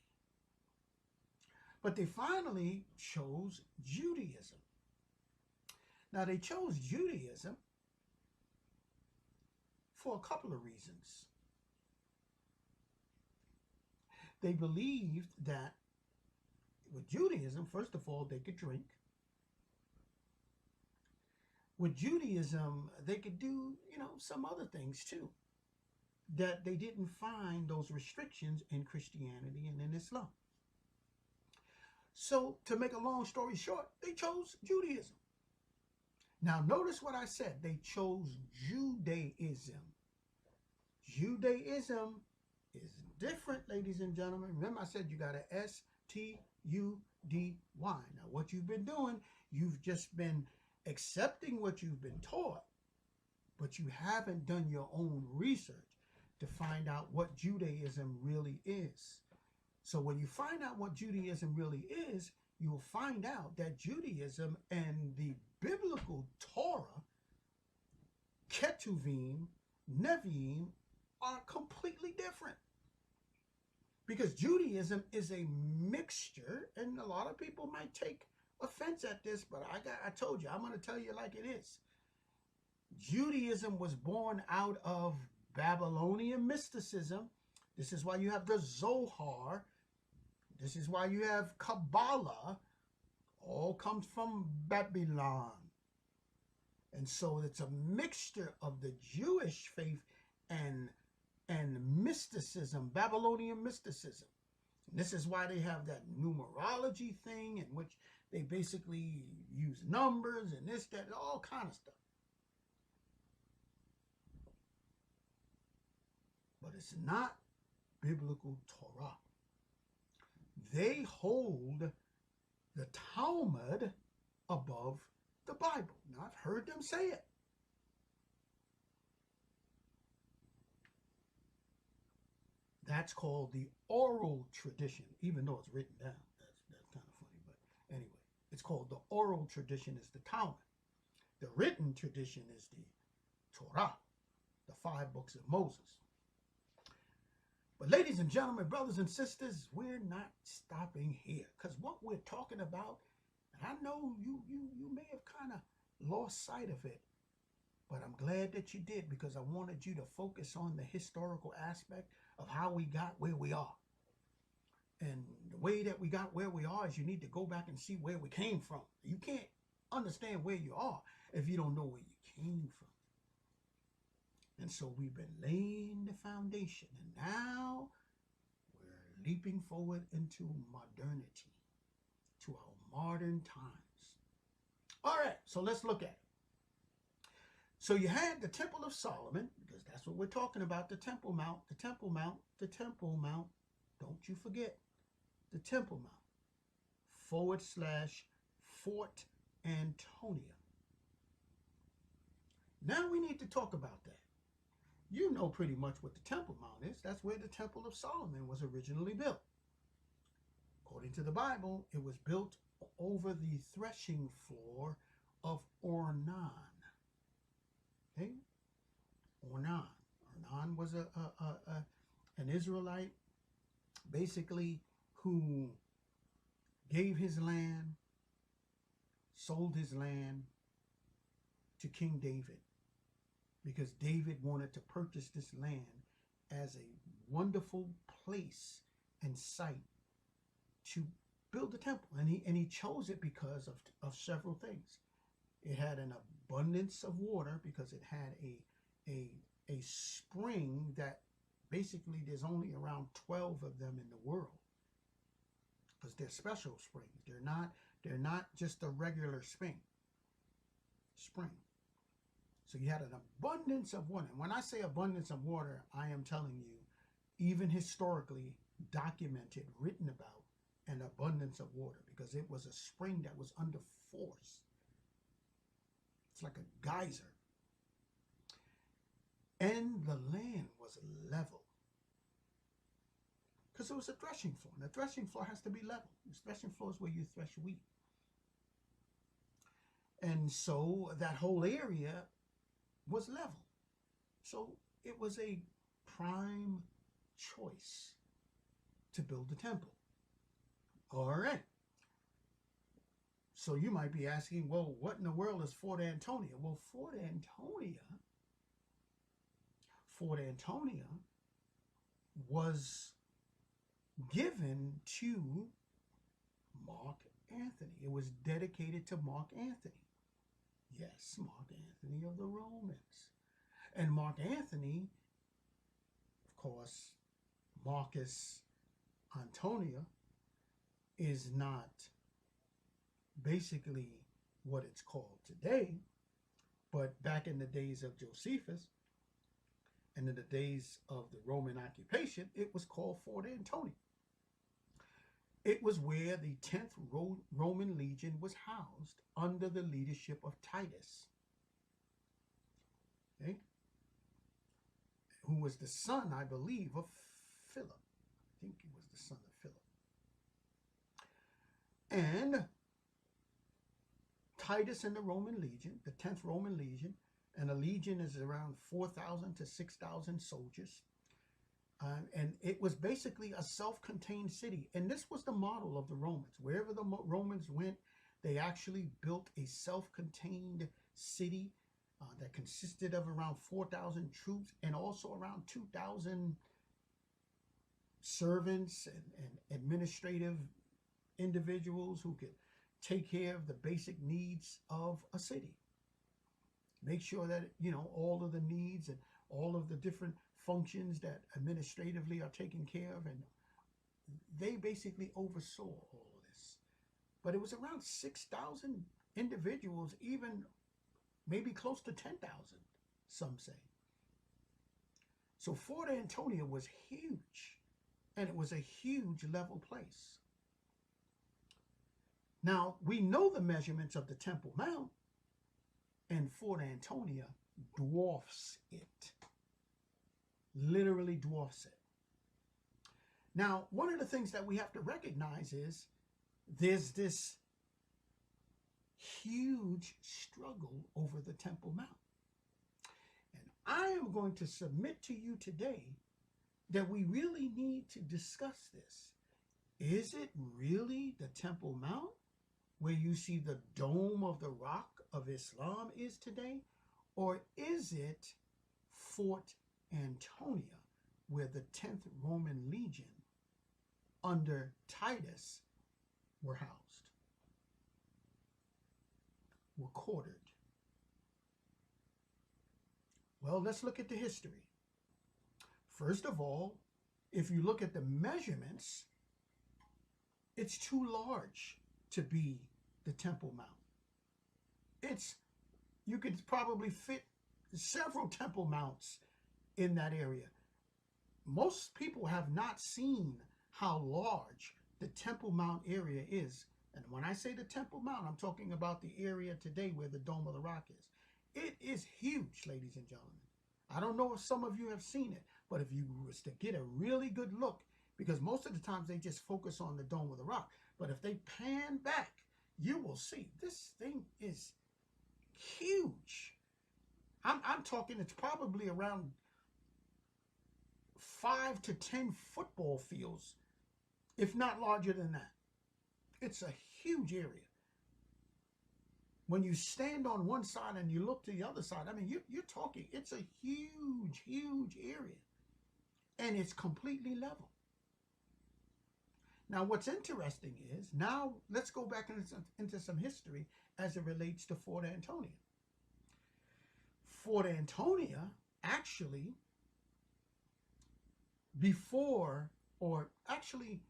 But they finally chose Judaism. Now, they chose Judaism for a couple of reasons. They believed that with Judaism, first of all, they could drink. With Judaism, they could do, you know, some other things too, that they didn't find those restrictions in Christianity and in Islam. So, to make a long story short, they chose Judaism. Now, notice what I said. They chose Judaism. Judaism is different, ladies and gentlemen. Remember, I said you got a S-T-U-D-Y. Now, what you've been doing, you've just been accepting what you've been taught, but you haven't done your own research to find out what Judaism really is. So when you find out what Judaism really is, you'll find out that Judaism and the biblical Torah, Ketuvim, Nevi'im, are completely different. Because Judaism is a mixture, and a lot of people might take offense at this, but I told you, I'm going to tell you like it is. Judaism was born out of Babylonian mysticism. This is why you have the Zohar. This is why you have Kabbalah. All comes from Babylon. And so it's a mixture of the Jewish faith and mysticism, Babylonian mysticism. And this is why they have that numerology thing in which they basically use numbers and this, that, all kind of stuff. But it's not biblical Torah. They hold the Talmud above the Bible. Now, I've heard them say it. That's called the oral tradition, even though it's written down. That's kind of funny, but anyway, it's called the oral tradition is the Talmud. The written tradition is the Torah, the 5 books of Moses. But ladies and gentlemen, brothers and sisters, we're not stopping here, because what we're talking about, and I know you may have kind of lost sight of it, but I'm glad that you did, because I wanted you to focus on the historical aspect of how we got where we are. And the way that we got where we are is you need to go back and see where we came from. You can't understand where you are if you don't know where you came from. And so we've been laying the foundation, and now we're leaping forward into modernity, to our modern times. All right, so let's look at it. So you had the Temple of Solomon, because that's what we're talking about, the Temple Mount, the Temple Mount, the Temple Mount. Don't you forget the Temple Mount, / Fort Antonia. Now we need to talk about that. You know pretty much what the Temple Mount is. That's where the Temple of Solomon was originally built. According to the Bible, it was built over the threshing floor of Ornan. Okay? Ornan. Ornan was an Israelite, basically, who gave his land, sold his land to King David, because David wanted to purchase this land as a wonderful place and site to build the temple. And he chose it because of several things. It had an abundance of water, because it had a spring that basically there's only around 12 of them in the world, because they're special springs. They're not just a regular spring. So you had an abundance of water. And when I say abundance of water, I am telling you, even historically documented, written about, an abundance of water, because it was a spring that was under force. It's like a geyser. And the land was level, because it was a threshing floor. And the threshing floor has to be level. The threshing floor is where you thresh wheat. And so that whole area was level. So it was a prime choice to build the temple. All right. So you might be asking, well, what in the world is Fort Antonia? Well, Fort Antonia was given to Mark Antony. It was dedicated to Mark Antony. Yes, Mark Antony of the Romans. And Mark Antony, of course, Marcus Antonia, is not basically what it's called today, but back in the days of Josephus and in the days of the Roman occupation, it was called Fort Antonia. It was where the 10th Roman Legion was housed under the leadership of Titus. okay, who was the son, I believe, of Philip. I think he was the son of Philip. And Titus and the Roman legion, the 10th Roman legion, and a legion is around 4,000 to 6,000 soldiers. And it was basically a self-contained city. And this was the model of the Romans. Wherever the Romans went, they actually built a self-contained city that consisted of around 4,000 troops and also around 2,000 servants and administrative individuals who could take care of the basic needs of a city. Make sure that, all of the needs and all of the different functions that administratively are taken care of, and they basically oversaw all of this. But it was around 6,000 individuals, even maybe close to 10,000, some say. So Fort Antonia was huge, and it was a huge level place. Now, we know the measurements of the Temple Mount, and Fort Antonia dwarfs it. Literally dwarfs it. Now, one of the things that we have to recognize is there's this huge struggle over the Temple Mount. And I am going to submit to you today that we really need to discuss this. Is it really the Temple Mount where you see the Dome of the Rock of Islam is today? Or is it Fort Antonia, where the 10th Roman Legion under Titus were housed, were quartered? Well, let's look at the history. First of all, if you look at the measurements, it's too large to be the Temple Mount. You could probably fit several Temple Mounts in that area. Most people have not seen how large the Temple Mount area is. And when I say the Temple Mount, I'm talking about the area today where the Dome of the Rock is. It is huge, ladies and gentlemen. I don't know if some of you have seen it, but if you was to get a really good look, because most of the times they just focus on the Dome of the Rock, but if they pan back, you will see this thing is huge. I'm talking, it's probably around 5 to 10 football fields, if not larger than that. It's a huge area. When you stand on one side and you look to the other side, I mean, you're talking, it's a huge, huge area. And it's completely level. Now, what's interesting is, now let's go back into some history as it relates to Fort Antonia. Fort Antonia actually, before, or actually,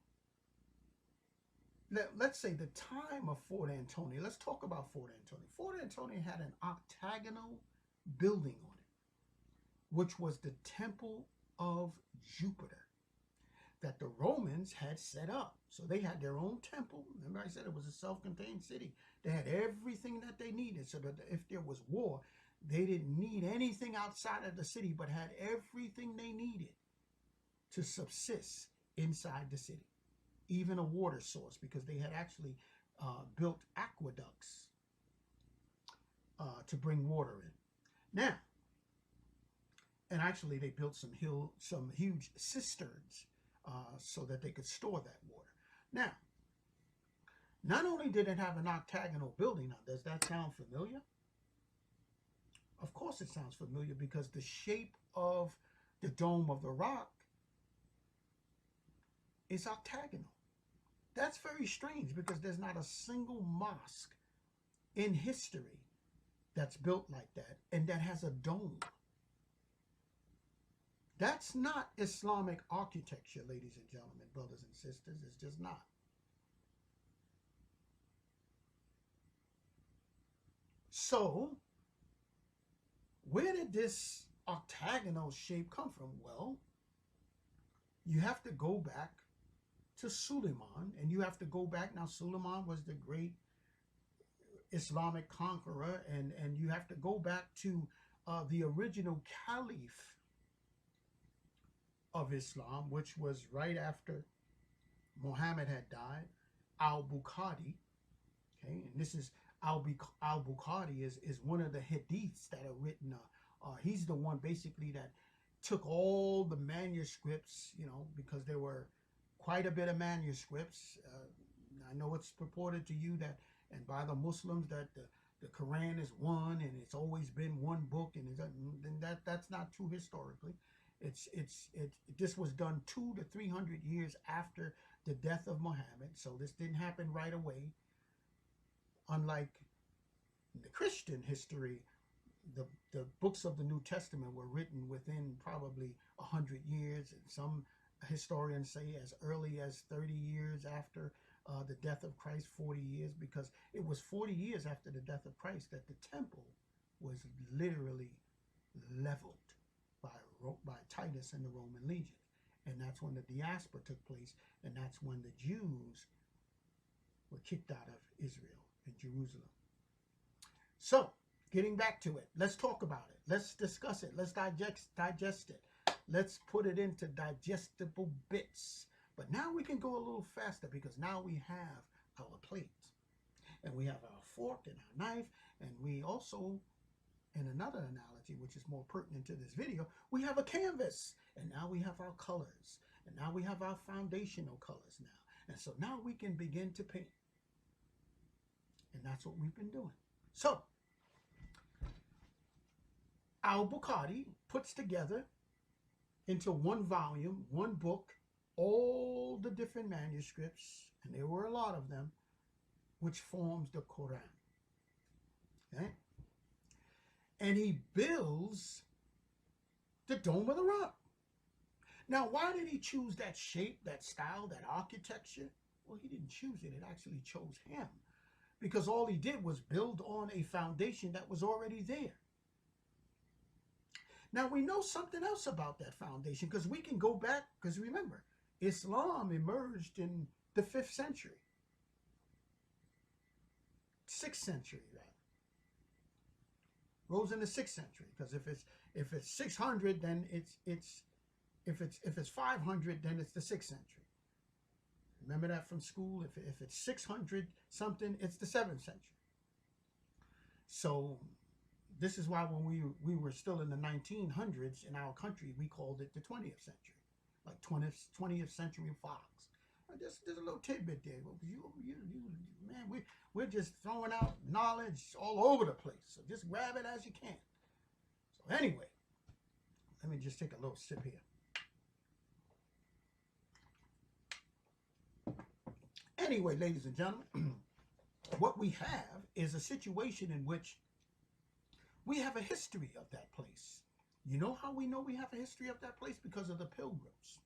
let's say the time of Fort Antonia, let's talk about Fort Antonia. Fort Antonia had an octagonal building on it, which was the Temple of Jupiter that the Romans had set up. So they had their own temple. Remember I said it was a self-contained city. They had everything that they needed, so that if there was war, they didn't need anything outside of the city, but had everything they needed to subsist inside the city. Even a water source, because they had actually built aqueducts to bring water in. Now, and actually they built some huge cisterns so that they could store that water. Now, not only did it have an octagonal building, now does that sound familiar? Of course it sounds familiar, because the shape of the Dome of the Rock is octagonal. That's very strange, because there's not a single mosque in history that's built like that and that has a dome. That's not Islamic architecture, ladies and gentlemen, brothers and sisters. It's just not. So, where did this octagonal shape come from? Well, you have to go back to Suleiman, and you have to go back. Now, Suleiman was the great Islamic conqueror, and you have to go back to the original caliph of Islam, which was right after Muhammad had died, al-Bukhari. Okay, and this is al-Bukhari is one of the hadiths that are written. He's the one basically that took all the manuscripts, you know, because there were quite a bit of manuscripts. I know it's purported to you that, and by the Muslims, that the Quran is one, and it's always been one book, and that's not true historically. This was done 200 to 300 years after the death of Muhammad, so this didn't happen right away. Unlike the Christian history, the books of the New Testament were written within probably 100 years, and some historians say as early as 30 years after the death of Christ, 40 years, because it was 40 years after the death of Christ that the temple was literally leveled by Titus and the Roman legions. And that's when the diaspora took place, and that's when the Jews were kicked out of Israel and Jerusalem. So, getting back to it, let's talk about it. Let's discuss it. Let's digest it. Let's put it into digestible bits. But now we can go a little faster because now we have our plates. And we have our fork and our knife. And we also, in another analogy, which is more pertinent to this video, we have a canvas. And now we have our colors. And now we have our foundational colors now. And so now we can begin to paint. And that's what we've been doing. So, al-Bukhari puts together into one volume, one book, all the different manuscripts, and there were a lot of them, which forms the Quran. Okay? And he builds the Dome of the Rock. Now, why did he choose that shape, that style, that architecture? Well, he didn't choose it. It actually chose him. Because all he did was build on a foundation that was already there. Now, we know something else about that foundation because we can go back, because remember, Islam emerged in the 5th century. 6th century, rather. Rose in the 6th century, because if it's 600, then if it's 500, then it's the 6th century. Remember that from school? If it's 600 something, it's the 7th century. So this is why when we were still in the 1900s in our country, we called it the 20th century, like 20th century Fox. There's a little tidbit there. Man, we're just throwing out knowledge all over the place. So just grab it as you can. So anyway, let me just take a little sip here. Anyway, ladies and gentlemen, what we have is a situation in which we have a history of that place. You know how we know we have a history of that place? Because of the pilgrims.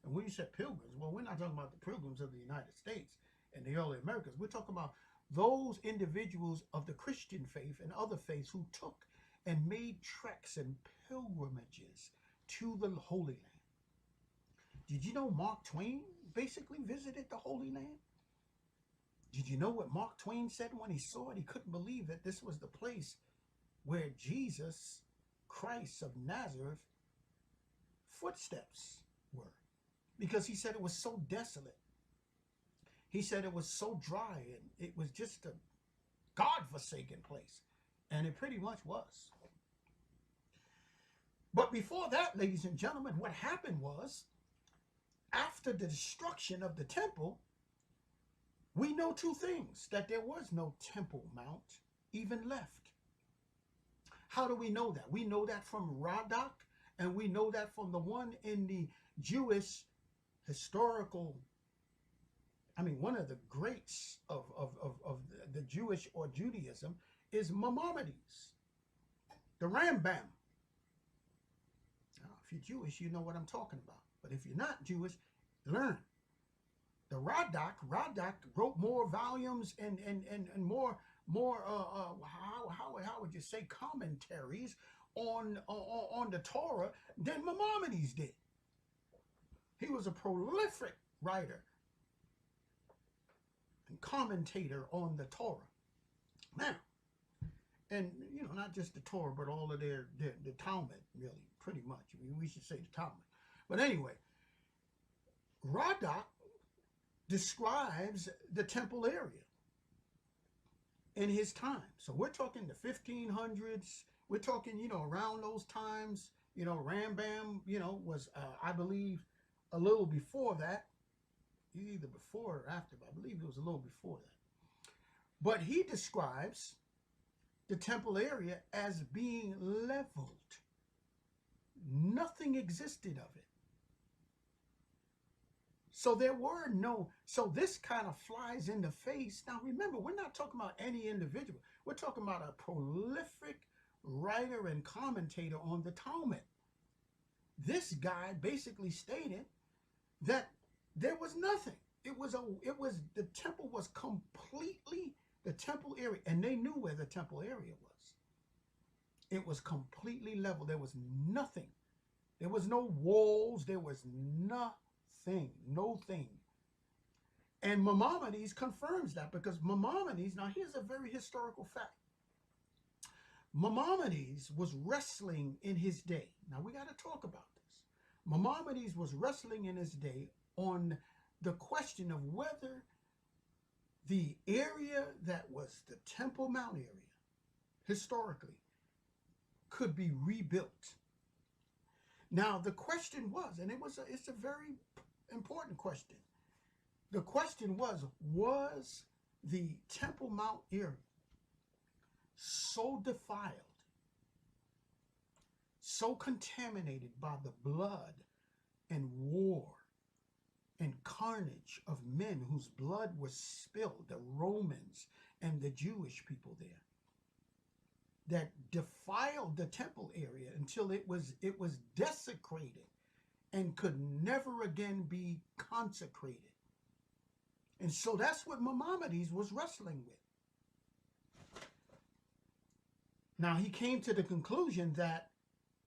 And when you said pilgrims, well, we're not talking about the pilgrims of the United States and the early Americas. We're talking about those individuals of the Christian faith and other faiths who took and made treks and pilgrimages to the Holy Land. Did you know Mark Twain basically visited the Holy Land? Did you know what Mark Twain said when he saw it? He couldn't believe that this was the place where Jesus Christ of Nazareth footsteps were. Because he said it was so desolate. He said it was so dry and it was just a God-forsaken place. And it pretty much was. But before that, ladies and gentlemen, what happened was, after the destruction of the temple, we know two things: that there was no Temple Mount even left. How do we know that? We know that from Radak, and we know that from the one in the Jewish historical, one of the greats of the Jewish or Judaism is Maimonides, the Rambam. Now, if you're Jewish, you know what I'm talking about. But if you're not Jewish, learn. The Radak wrote more volumes and more how would you say, commentaries on the Torah than Maimonides did. He was a prolific writer and commentator on the Torah. Now, And, you know, not just the Torah, but all of the Talmud, really, pretty much. I mean, we should say the Talmud. But anyway, Radak describes the temple area in his time. So we're talking the 1500s. We're talking, you know, around those times. You know, Rambam, you know, was, I believe, a little before that. Either before or after, but I believe it was a little before that. But he describes the temple area as being leveled. Nothing existed of it. So there were no, so this kind of flies in the face. Now remember, we're not talking about any individual. We're talking about a prolific writer and commentator on the Talmud. This guy basically stated that there was nothing. The temple was completely, the temple area, and they knew where the temple area was. It was completely level. There was nothing. There was no walls. There was nothing, no thing. And Maimonides confirms that, because Maimonides, now here's a very historical fact. Maimonides was wrestling in his day. Now we got to talk about this. Maimonides was wrestling in his day on the question of whether the area that was the Temple Mount area, historically, could be rebuilt. Now the question was, and it's a very important question. The question was the Temple Mount area so defiled, so contaminated by the blood and war and carnage of men whose blood was spilled, the Romans and the Jewish people there, that defiled the temple area until it was desecrated and could never again be consecrated. And so that's what Maimonides was wrestling with. Now he came to the conclusion that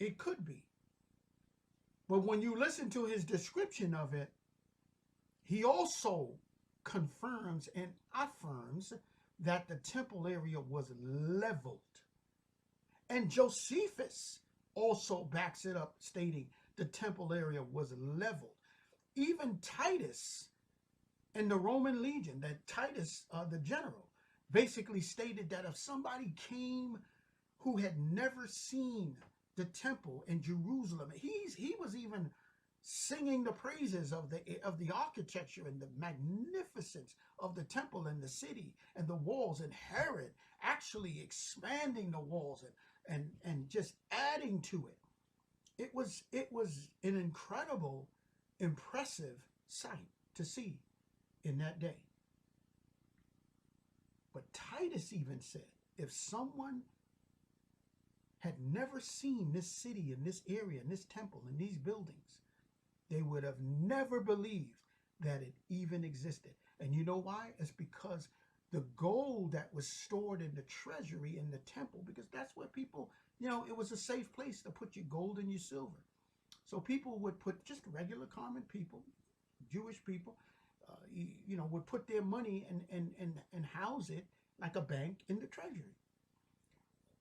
it could be. But when you listen to his description of it, he also confirms and affirms that the temple area was leveled. And Josephus also backs it up, stating the temple area was leveled. Even Titus in the Roman legion, that Titus, the general, basically stated that if somebody came who had never seen the temple in Jerusalem, he was even singing the praises of the architecture and the magnificence of the temple and the city and the walls, and Herod actually expanding the walls and just adding to it. It was an incredible, impressive sight to see in that day. But Titus even said, if someone had never seen this city and this area and this temple and these buildings, they would have never believed that it even existed. And you know why? It's because the gold that was stored in the treasury in the temple, because that's where people, you know, it was a safe place to put your gold and your silver. So people would put, just regular common people, Jewish people, you know, would put their money and house it like a bank in the treasury.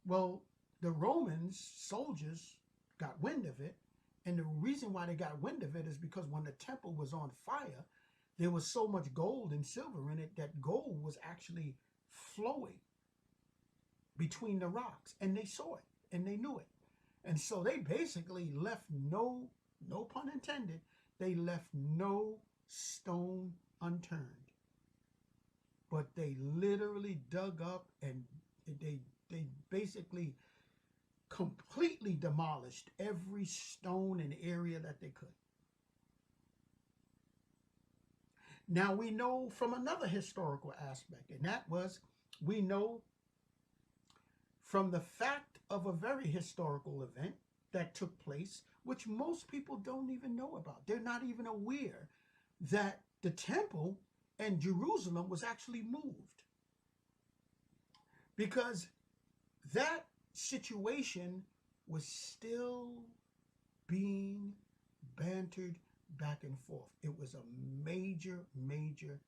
Well, the Romans soldiers got wind of it. And the reason why they got wind of it is because when the temple was on fire, there was so much gold and silver in it that gold was actually flowing between the rocks. And they saw it and they knew it. And so they basically left no pun intended, they left no stone unturned. But they literally dug up and they basically completely demolished every stone and area that they could. Now we know from another historical aspect, and that was, we know from the fact of a very historical event that took place, which most people don't even know about. They're not even aware that the temple and Jerusalem was actually moved. Because that situation was still being bantered back and forth. It was a major, major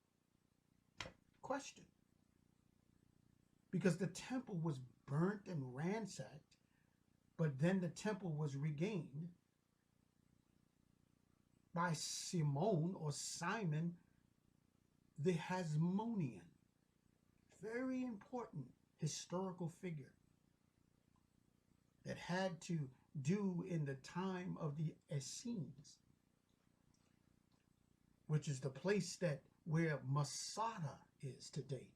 question. because the temple was burnt and ransacked, but then the temple was regained by Simon or Simon the Hasmonean. Very important historical figure that had to do in the time of the Essenes, which is the place that where Masada is today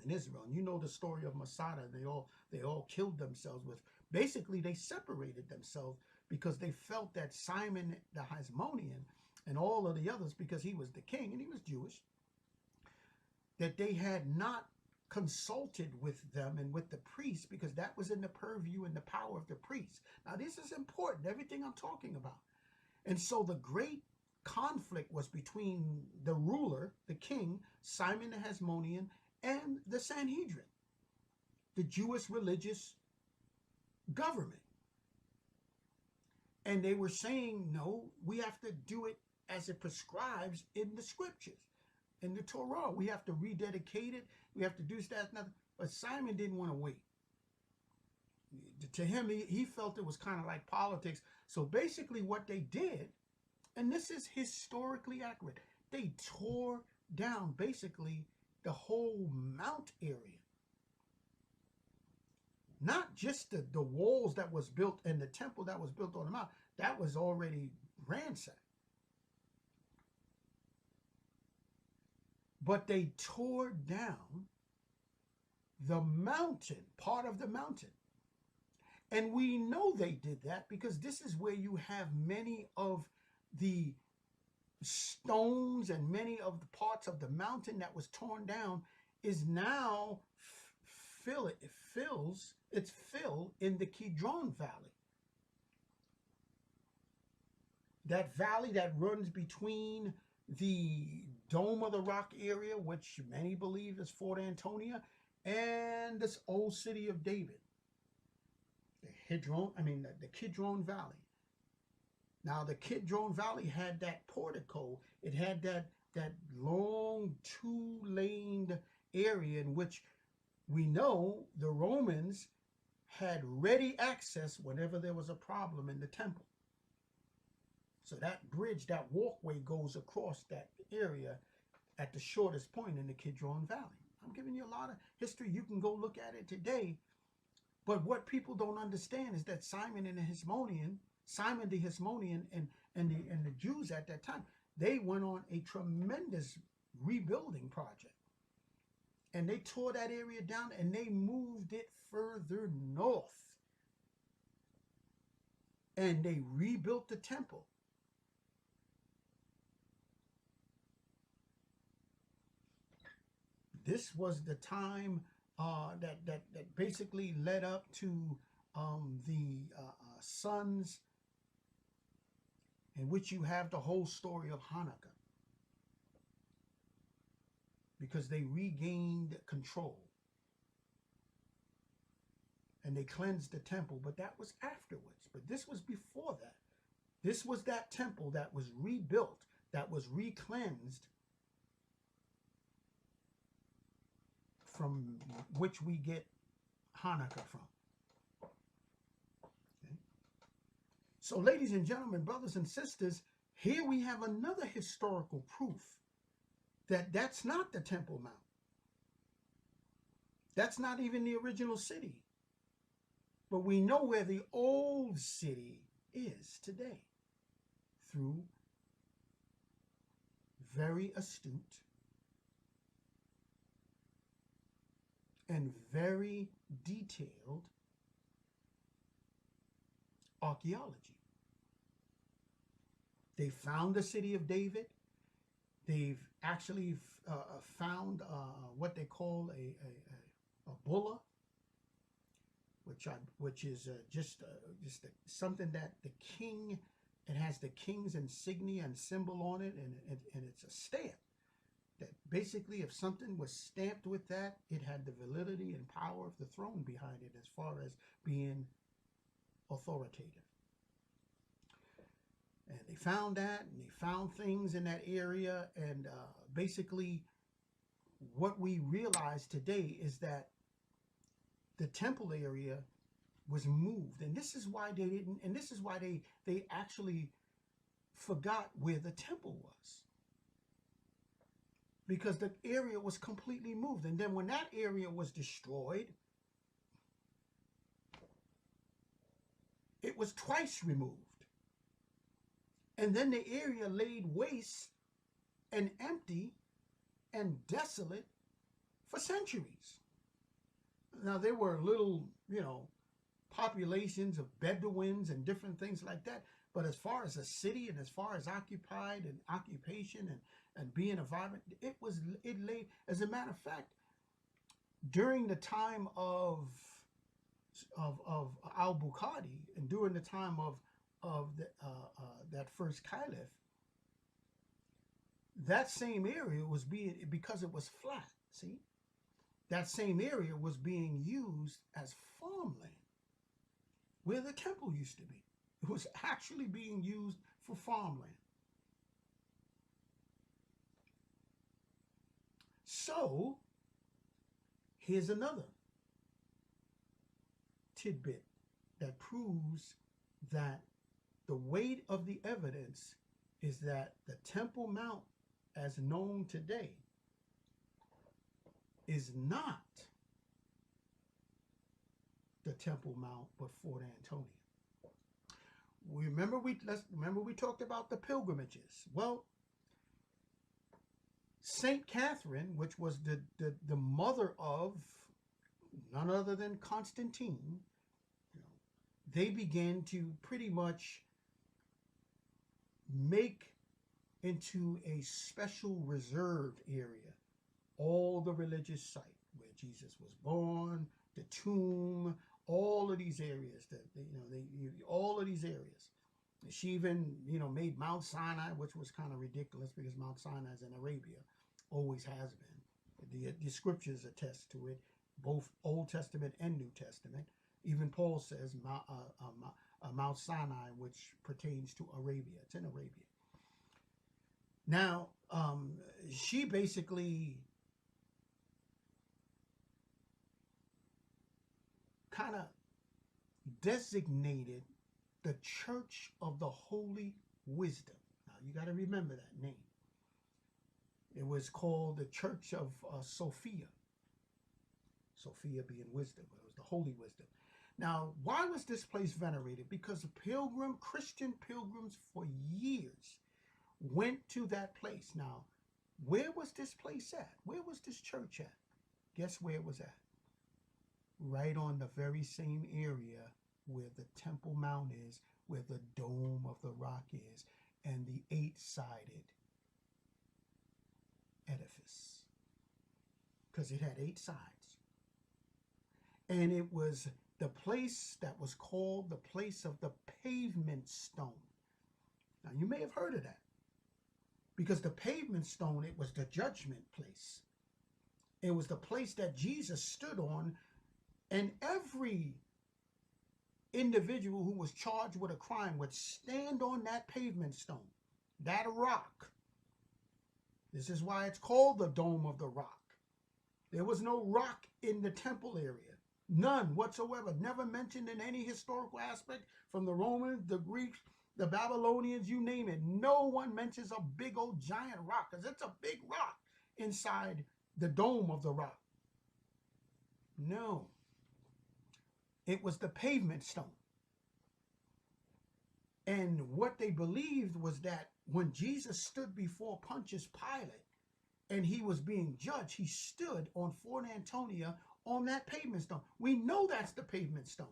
in Israel. And you know the story of Masada. They all killed themselves with, basically they separated themselves because they felt that Simon the Hasmonean and all of the others, because he was the king and he was Jewish, that they had not consulted with them and with the priests, because that was in the purview and the power of the priests. Now this is important, everything I'm talking about. And so the great conflict was between the ruler, the king, Simon the Hasmonean, and the Sanhedrin, the Jewish religious government. And they were saying, no, we have to do it as it prescribes in the scriptures, in the Torah. We have to rededicate it. We have to do that, nothing. But Simon didn't want to wait. To him, he felt it was kind of like politics. So basically what they did, and this is historically accurate, they tore down basically the whole mount area. Not just the walls that was built and the temple that was built on the mount. That was already ransacked. But they tore down the mountain, part of the mountain. And we know they did that because this is where you have many of the stones and many of the parts of the mountain that was torn down is now fill in the Kidron Valley. That valley that runs between the Dome of the Rock area, which many believe is Fort Antonia, and this old city of David. The Kidron Valley. Now, the Kidron Valley had that portico. It had that long two-laned area in which we know the Romans had ready access whenever there was a problem in the temple. So that bridge, that walkway goes across that area at the shortest point in the Kidron Valley. I'm giving you a lot of history. You can go look at it today. But what people don't understand is that Simon the Hasmonean and the Jews at that time, they went on a tremendous rebuilding project. And they tore that area down and they moved it further north. And they rebuilt the temple. This was the time that basically led up to the sons, in which you have the whole story of Hanukkah, because they regained control and they cleansed the temple. But that was afterwards. But this was before that. This was that temple that was rebuilt, that was re-cleansed, from which we get Hanukkah from. Okay. So, ladies and gentlemen, brothers and sisters, here we have another historical proof that that's not the Temple Mount. That's not even the original city. But we know where the old city is today through very astute and very detailed archaeology. They found the city of David. They've actually found what they call a bulla, which is just something that the king, it has the king's insignia and symbol on it, and it's a stamp. That basically, if something was stamped with that, it had the validity and power of the throne behind it as far as being authoritative. And they found that, and they found things in that area, and basically what we realize today is that the temple area was moved. And this is why they didn't, and this is why they actually forgot where the temple was. Because the area was completely moved. And then when that area was destroyed, it was twice removed. And then the area laid waste and empty and desolate for centuries. Now, there were little, populations of Bedouins and different things like that. But as far as a city and as far as occupied and occupation and being a vibrant, it lay, as a matter of fact, during the time of al-Bukhari and during the time of that first caliph, that same area was being, because it was flat, see, that same area was being used as farmland where the temple used to be. It was actually being used for farmland. So, here's another tidbit that proves that the weight of the evidence is that the Temple Mount, as known today, is not the Temple Mount, but Fort Antonia. Remember we talked about the pilgrimages. Well, Saint Catherine, which was the mother of none other than Constantine, they began to pretty much make into a special reserved area all the religious sites where Jesus was born, the tomb, all of these areas, all of these areas. She even, made Mount Sinai, which was kind of ridiculous because Mount Sinai is in Arabia, always has been. The scriptures attest to it, both Old Testament and New Testament. Even Paul says Mount Sinai, which pertains to Arabia. It's in Arabia. Now, she basically kind of designated the Church of the Holy Wisdom. Now, you got to remember that name. It was called the Church of Sophia. Sophia being wisdom, but it was the Holy Wisdom. Now, why was this place venerated? Because Christian pilgrims for years went to that place. Now, where was this place at? Where was this church at? Guess where it was at? Right on the very same area where the Temple Mount is, where the Dome of the Rock is, and the 8-sided edifice. Because it had 8 sides. And it was the place that was called the place of the pavement stone. Now, you may have heard of that. Because the pavement stone, it was the judgment place. It was the place that Jesus stood on, and every individual who was charged with a crime would stand on that pavement stone, that rock. This is why it's called the Dome of the Rock. There was no rock in the temple area. None whatsoever. Never mentioned in any historical aspect from the Romans, the Greeks, the Babylonians, you name it. No one mentions a big old giant rock, because it's a big rock inside the Dome of the Rock. No. It was the pavement stone. And what they believed was that when Jesus stood before Pontius Pilate and he was being judged, he stood on Fort Antonia on that pavement stone. We know that's the pavement stone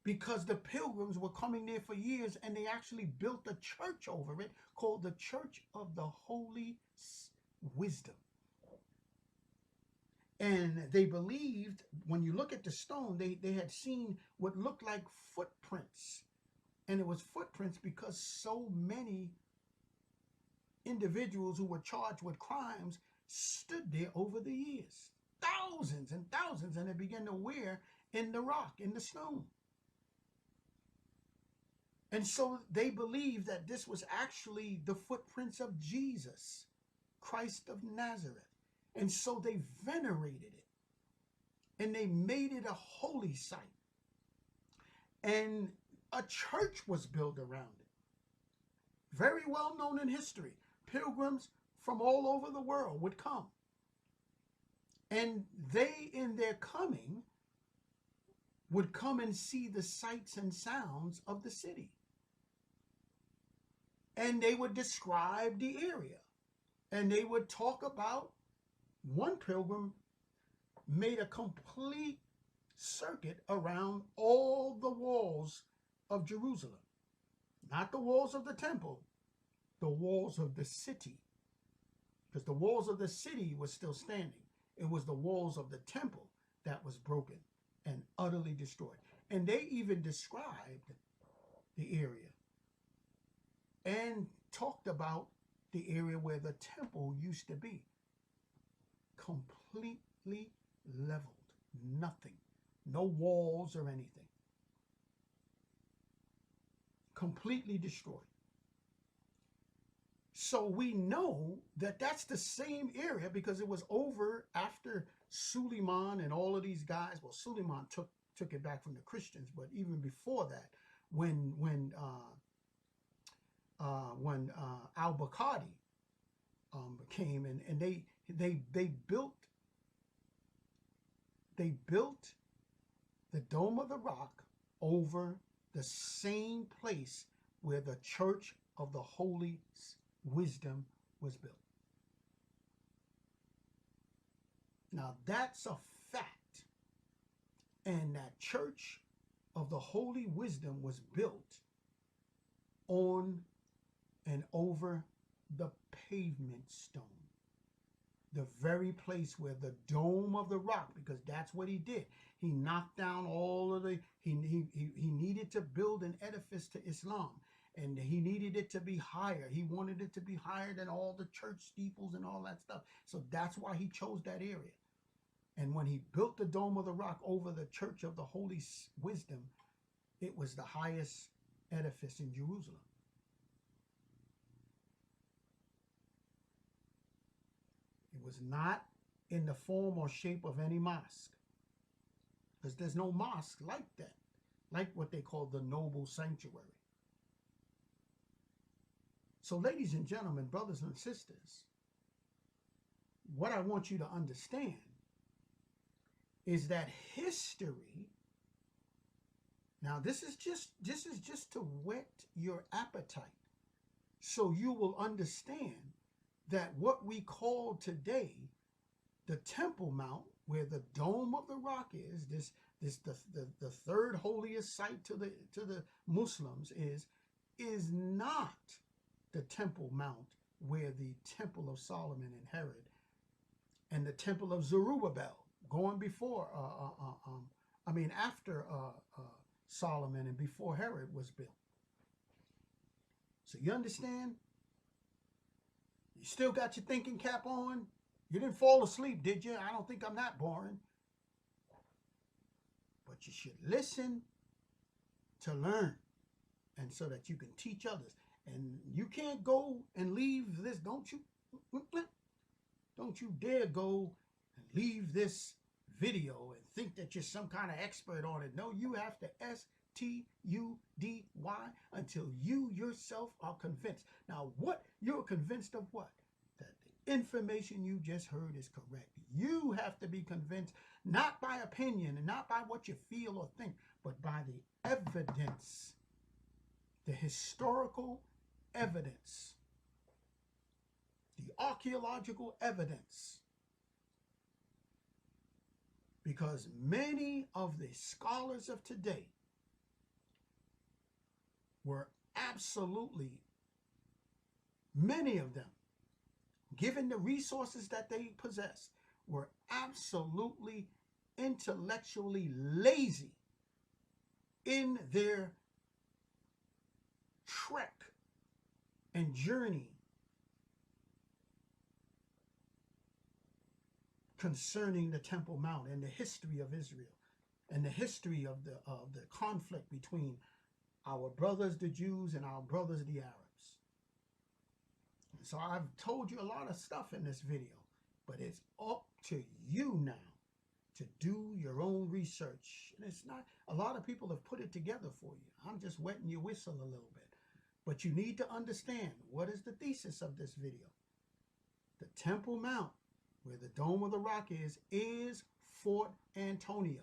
because the pilgrims were coming there for years, and they actually built a church over it called the Church of the Holy Wisdom. And they believed, when you look at the stone, they had seen what looked like footprints. And it was footprints because so many individuals who were charged with crimes stood there over the years. Thousands and thousands, and it began to wear in the rock, in the stone. And so they believed that this was actually the footprints of Jesus, Christ of Nazareth. And so they venerated it. and they made it a holy site. And a church was built around it. Very well known in history. Pilgrims from all over the world would come. And they, in their coming, would come and see the sights and sounds of the city. And they would describe the area. And they would talk about, one pilgrim made a complete circuit around all the walls of Jerusalem. Not the walls of the temple, the walls of the city. Because the walls of the city were still standing. It was the walls of the temple that was broken and utterly destroyed. And they even described the area and talked about the area where the temple used to be. Completely leveled. Nothing. No walls or anything. Completely destroyed. So we know that that's the same area because it was over after Suleiman and all of these guys. Well, Suleiman took it back from the Christians, but even before that, when al-Bukhari came and they built the Dome of the Rock over the same place where the Church of the Holy Wisdom was built. Now that's a fact. And that Church of the Holy Wisdom was built on and over the pavement stone. The very place where the Dome of the Rock, because that's what he did. He knocked down all of the, he needed to build an edifice to Islam. And he needed it to be higher. He wanted it to be higher than all the church steeples and all that stuff. So that's why he chose that area. And when he built the Dome of the Rock over the Church of the Holy Wisdom, it was the highest edifice in Jerusalem. It was not in the form or shape of any mosque. Because there's no mosque like that. Like what they call the noble sanctuary. So ladies and gentlemen, brothers and sisters, what I want you to understand is that history, now this is just to whet your appetite so you will understand that what we call today the Temple Mount, where the Dome of the Rock is, the third holiest site to the Muslims is not the Temple Mount where the Temple of Solomon and Herod and the Temple of Zerubbabel going before, after Solomon and before Herod was built. So you understand? You still got your thinking cap on? You didn't fall asleep, did you? I don't think I'm that boring. But you should listen to learn and so that you can teach others. And you can't go and leave this, don't you dare go and leave this video and think that you're some kind of expert on it. No, you have to STUDY until you yourself are convinced. Now, what you're convinced of what? That the information you just heard is correct. You have to be convinced, not by opinion and not by what you feel or think, but by the evidence, the historical evidence, the archaeological evidence. Because many of the scholars of today were absolutely, many of them, given the resources that they possessed, were absolutely intellectually lazy in their trek and journey concerning the Temple Mount and the history of Israel and the history of the conflict between our brothers the Jews and our brothers the Arabs. So I've told you a lot of stuff in this video, but it's up to you now to do your own research. And it's not, a lot of people have put it together for you. I'm just wetting your whistle a little bit. But you need to understand, what is the thesis of this video? The Temple Mount, where the Dome of the Rock is Fort Antonia.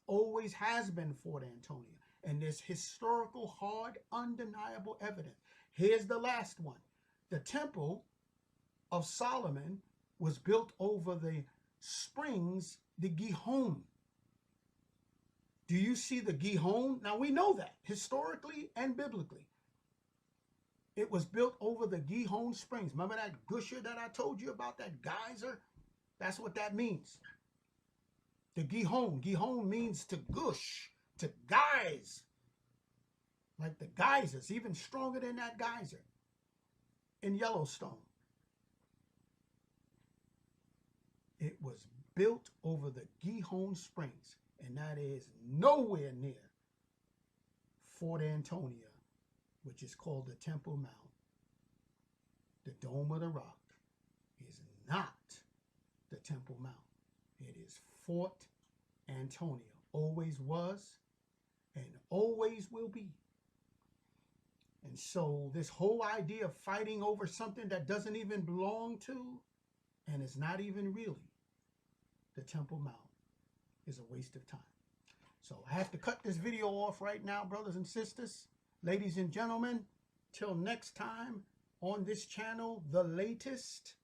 Always has been Fort Antonia. And there's historical, hard, undeniable evidence. Here's the last one. The Temple of Solomon was built over the springs, the Gihon. Do you see the Gihon? Now we know that historically and biblically. It was built over the Gihon Springs. Remember that gusher that I told you about, that geyser? That's what that means. The Gihon. Gihon means to gush, to geyse. Like the geysers, even stronger than that geyser in Yellowstone. It was built over the Gihon Springs, and that is nowhere near Fort Antonia, which is called the Temple Mount. The Dome of the Rock is not the Temple Mount. It is Fort Antonia. Always was and always will be. And so this whole idea of fighting over something that doesn't even belong to and is not even really the Temple Mount is a waste of time. So I have to cut this video off right now, brothers and sisters. Ladies and gentlemen, till next time on this channel, the latest.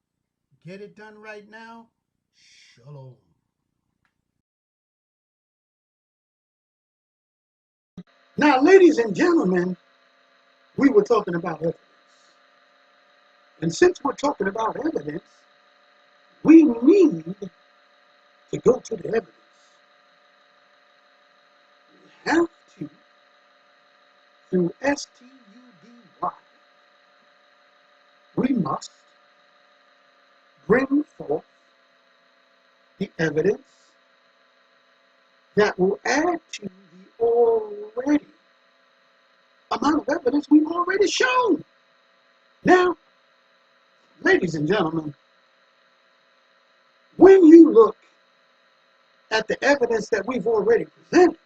Get it done right now. Shalom. Now, ladies and gentlemen, we were talking about evidence. And since we're talking about evidence, we need to go to the evidence. We have to, through STUDY, we must bring forth the evidence that will add to the already amount of evidence we've already shown. Now, ladies and gentlemen, when you look at the evidence that we've already presented,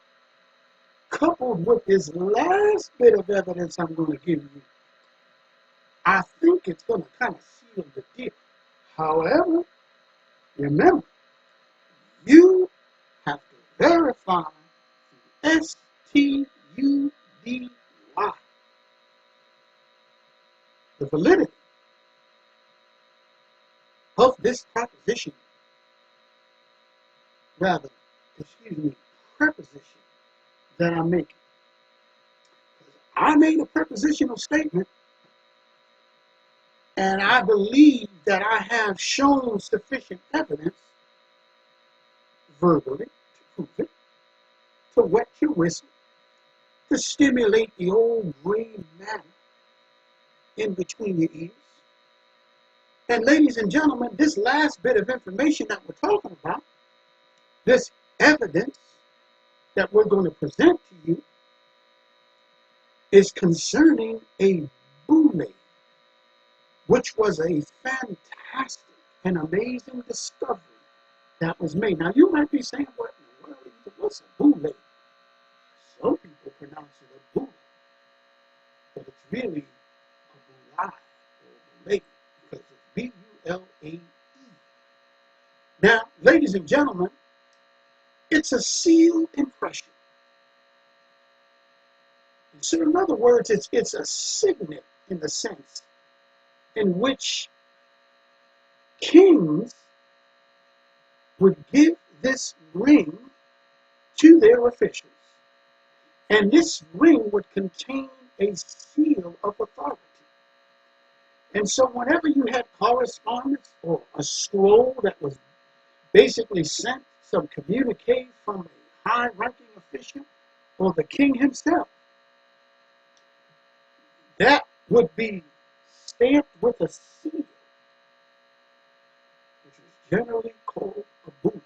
coupled with this last bit of evidence I'm going to give you, I think it's going to kind of seal the deal. However, remember, you have to verify STUDY the validity of this proposition, preposition that I'm making. I made a prepositional statement, and I believe that I have shown sufficient evidence verbally to prove it, to wet your whistle, to stimulate the old gray matter in between your ears. And ladies and gentlemen, this last bit of information that we're talking about, this evidence that we're going to present to you, is concerning a boule, which was a fantastic and amazing discovery that was made. Now, you might be saying, what in the world, what's a boule? Some people pronounce it a boule, but it's really a boulai, or boule, because it's B-U-L-A-E. Now, ladies and gentlemen, it's a seal impression. So in other words, it's a signet in the sense in which kings would give this ring to their officials. And this ring would contain a seal of authority. And so whenever you had correspondence or a scroll that was basically sent, some communique from a high-ranking official or the king himself, that would be stamped with a seal, which was generally called a bulla.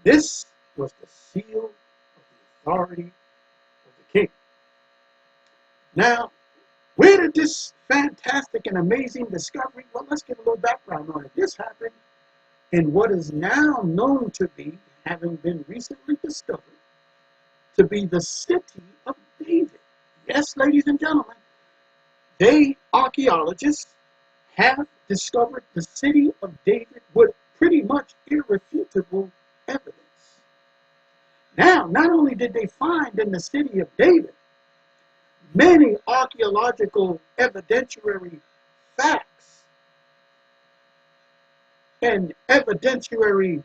This was the seal of the authority of the king. Now, where did this fantastic and amazing discovery, well, let's get a little background on it. This happened in what is now known to be, having been recently discovered, to be the city of David. Yes, ladies and gentlemen, archaeologists have discovered the city of David with pretty much irrefutable evidence. Now, not only did they find in the city of David many archaeological evidentiary facts and evidentiary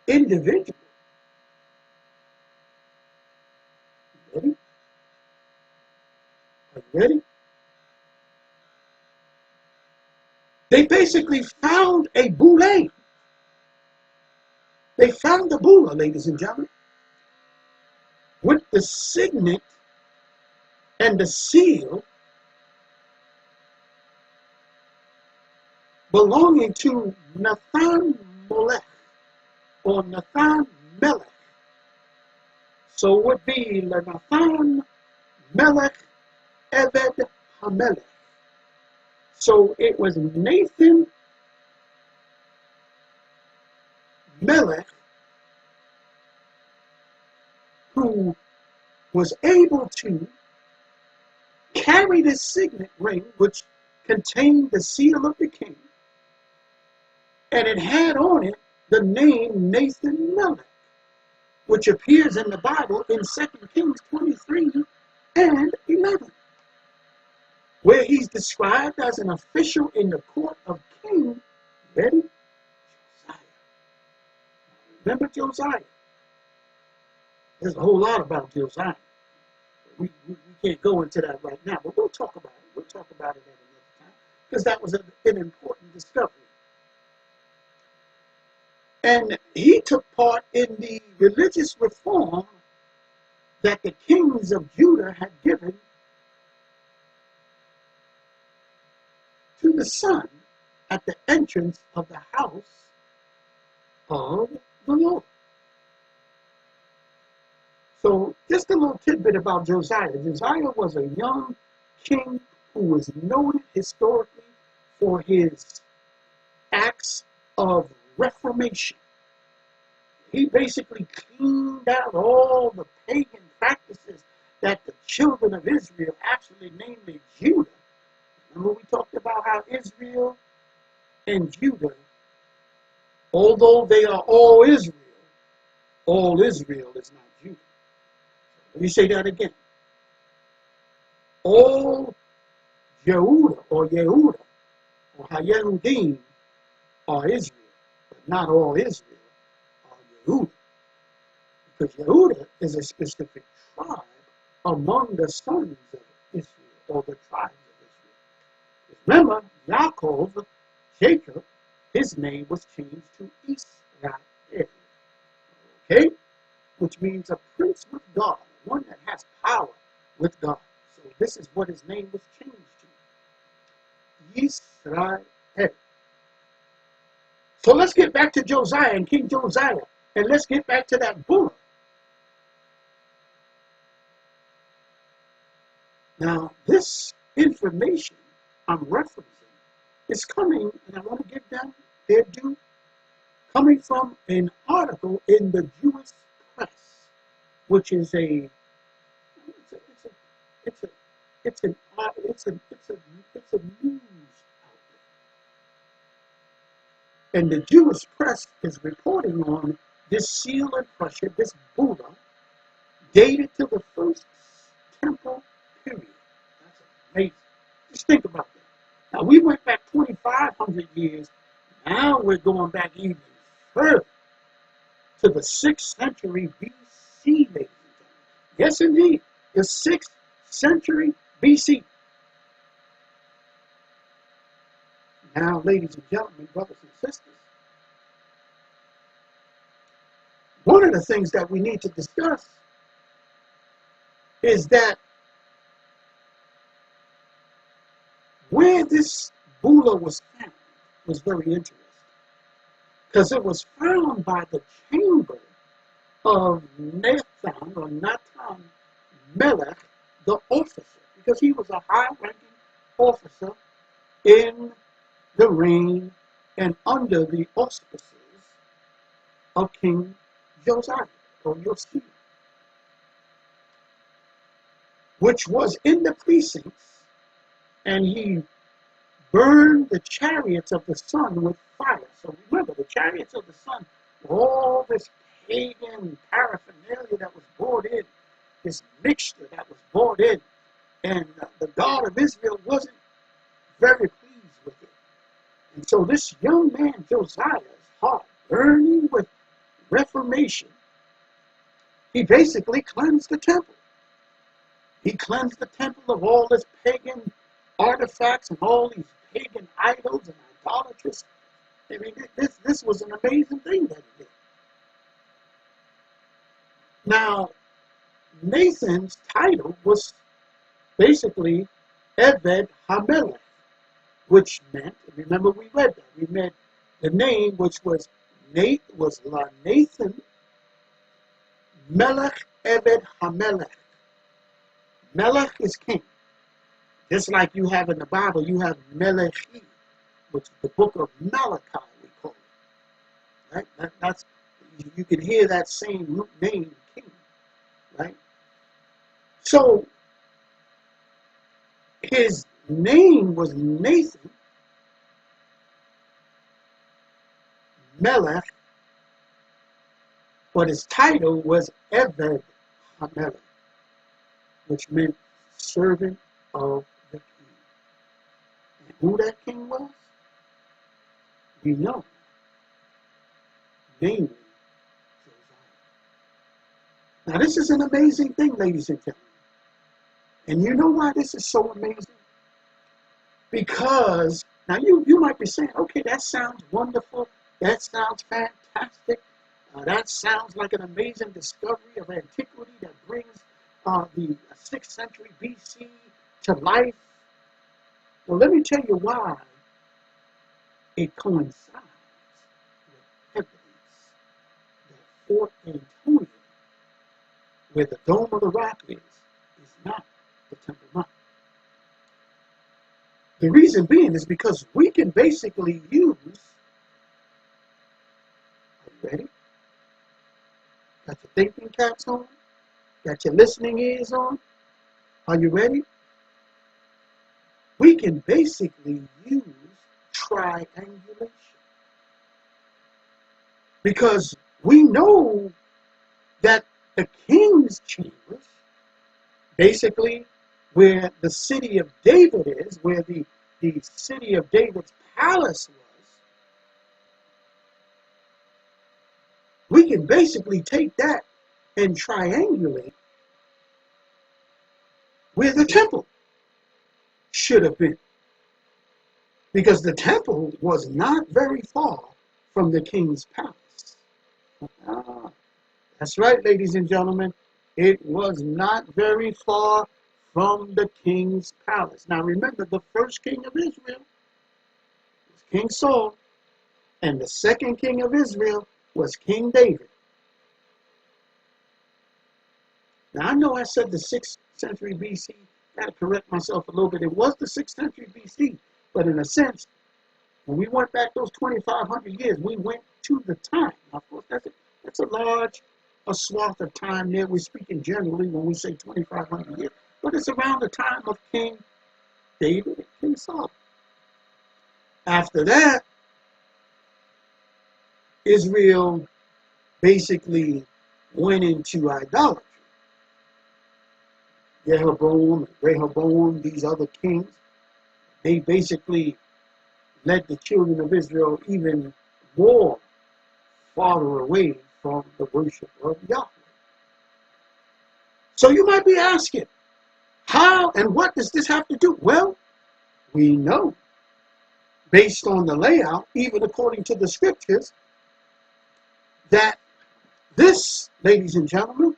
individuals. Ready? Are you ready? They basically found a boule. They found the boule, ladies and gentlemen, with the signet and the seal belonging to Nathan Molech or Nathan Melech. So it would be Nathan Melech Eved HaMelech. So it was Nathan Melech who was able to carry this signet ring, which contained the seal of the king, and it had on it the name Nathan Melech, which appears in the Bible in 2 Kings 23 and 11, where he's described as an official in the court of King, ready? Josiah. Remember Josiah? There's a whole lot about Josiah. We can't go into that right now, but we'll talk about it. We'll talk about it at another time, because that was an important discovery. And he took part in the religious reform that the kings of Judah had given to the sun at the entrance of the house of the Lord. So just a little tidbit about Josiah. Josiah was a young king who was noted historically for his acts of reformation. He basically cleaned out all the pagan practices that the children of Israel, actually namely Judah. Remember we talked about how Israel and Judah, although they are all Israel is not Judah. Let me say that again. All Yehuda or Hayehudim are Israel, but not all Israel are Yehuda. Because Yehuda is a specific tribe among the sons of Israel, or the tribes of Israel. Remember, Yaakov, Jacob, his name was changed to Israel. Okay? Which means a prince with God, one that has power with God. So this is what his name was changed to. Israel. So let's get back to Josiah and King Josiah, and let's get back to that bull. Now, this information I'm referencing is coming, and I want to give them their due, coming from an article in the Jewish press, which is a news outlet. And the Jewish press is reporting on this seal and pressure, this Buddha, dated to the first temple period. That's amazing. Just think about that. Now, we went back 2,500 years. Now we're going back even further to the 6th century BC, ladies and gentlemen. Yes, indeed, the 6th century BC. Now, ladies and gentlemen, brothers and sisters, one of the things that we need to discuss is that where this Bula was found was very interesting, because it was found by the chamber of Nathan or Natan Melech, the officer, because he was a high-ranking officer in the reign and under the auspices of King Josiah, or Josiah, which was in the precincts, and he burned the chariots of the sun with fire. So remember, the chariots of the sun were all this pagan paraphernalia that was brought in, this mixture that was brought in, and the God of Israel wasn't very pleased with it. And so this young man, Josiah's heart burning with reformation, he basically cleansed the temple. He cleansed the temple of all this pagan artifacts and all these pagan idols and idolatrous. I mean, this was an amazing thing that he did. Now, Nathan's title was basically Eved Hamelech, which meant, remember we read that, we meant the name which was Nathan Melech Eved Hamelech. Melech is king. Just like you have in the Bible, you have Melechi, which is the book of Malachi, we call it. Right? That's, you can hear that same root name, king. Right? So, his name was Nathan Melech, but his title was Eved Hamelech, which meant servant of the king. And who that king was, we know. Namely, Josiah. Now this is an amazing thing, ladies and gentlemen. And you know why this is so amazing? Because, now you might be saying, okay, that sounds wonderful. That sounds fantastic. That sounds like an amazing discovery of antiquity that brings the 6th century BC to life. Well, let me tell you why it coincides with evidence that Fort Antonia, where the Dome of the Rock is not the Temple Mount. The reason being is because we can basically use, are you ready? Got your thinking caps on? Got your listening ears on? Are you ready? We can basically use triangulation. Because we know that the king's chambers, basically where the city of David is, where the city of David's palace was, we can basically take that and triangulate where the temple should have been. Because the temple was not very far from the king's palace. That's right, ladies and gentlemen. It was not very far from the king's palace. Now remember, the first king of Israel was King Saul, and the second king of Israel was King David. Now I know I said the 6th century BC. Got to correct myself a little bit. It was the 6th century BC, but in a sense, when we went back those 2,500 years, we went to the time. Now, of course, that's a large swath of time there. We're speaking generally when we say 2,500 years, but it's around the time of King David and King Saul. After that, Israel basically went into idolatry. Rehoboam, these other kings, they basically led the children of Israel even more farther away from the worship of Yahweh. So you might be asking, how and what does this have to do? Well, we know, based on the layout, even according to the scriptures, that this, ladies and gentlemen,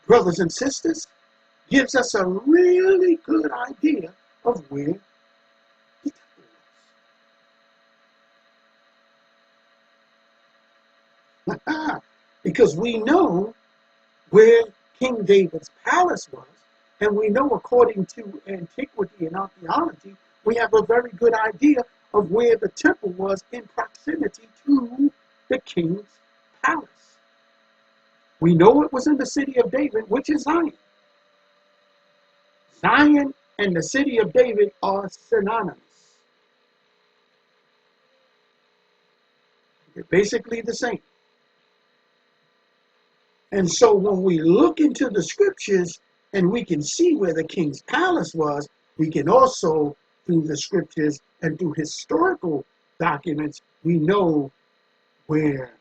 brothers and sisters, gives us a really good idea of where the temple was. Because we know where King David's palace was, and we know according to antiquity and archaeology, we have a very good idea of where the temple was in proximity to the king's palace. We know it was in the city of David, which is Zion. Zion and the city of David are synonymous. They're basically the same. And so when we look into the scriptures and we can see where the king's palace was, we can also, through the scriptures and through historical documents, we know where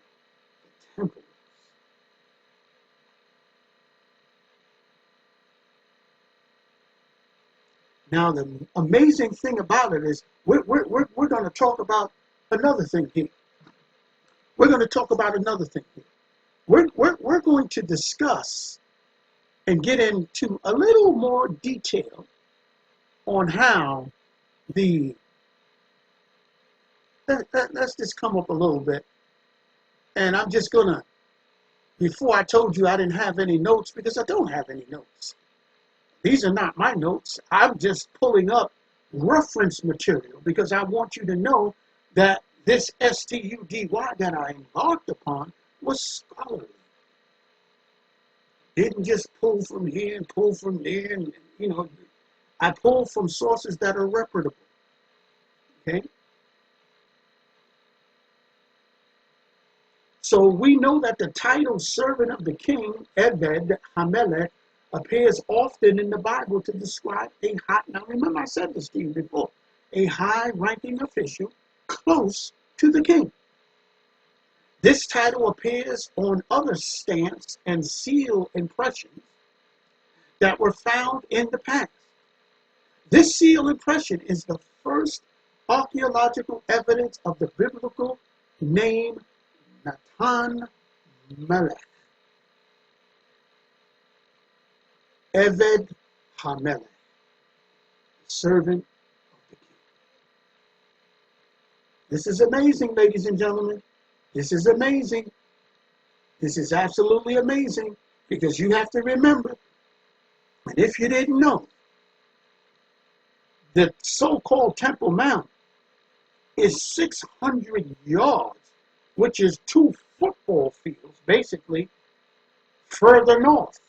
the temple is. Now, the amazing thing about it is we're going to talk about another thing here. We're going to talk about another thing here. We're going to discuss and get into a little more detail on how let's just come up a little bit. And I'm just going to, before I told you I didn't have any notes, because I don't have any notes. These are not my notes. I'm just pulling up reference material because I want you to know that this study that I embarked upon was scholarly. Didn't just pull from here and pull from there. And, I pull from sources that are reputable. Okay? So we know that the title servant of the king, Eved Hamelech, appears often in the Bible to describe now remember I said this to you before, a high-ranking official close to the king. This title appears on other stamps and seal impressions that were found in the past. This seal impression is the first archaeological evidence of the biblical name Natan Melech. Eved Hamelech, servant of the king. This is amazing, ladies and gentlemen. This is amazing. This is absolutely amazing because you have to remember, and if you didn't know, the so-called Temple Mount is 600 yards, which is 2 football fields, basically, further north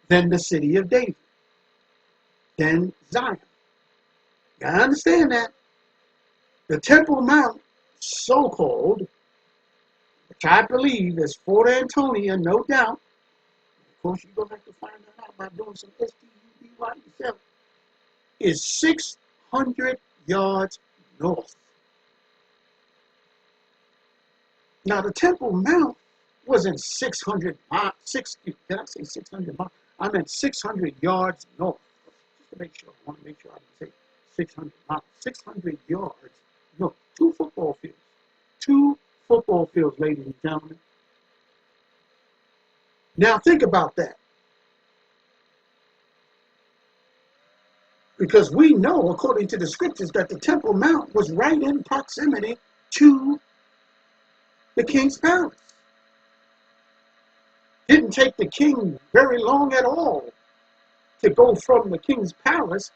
than the city of David, than Zion. You understand that? The Temple Mount, so-called, which I believe is Fort Antonia, no doubt. Of course, you're going to have to find that out by doing some STUDY yourself, is 600 yards north. Now, the Temple Mount wasn't 600 miles, did I say 600 miles? I meant 600 yards north. Just to make sure, I want to make sure I can say 600 miles. 600 yards north. 2 football fields. 2 football fields, ladies and gentlemen. Now, think about that. Because we know, according to the scriptures, that the Temple Mount was right in proximity to the king's palace. Didn't take the king very long at all to go from the king's palace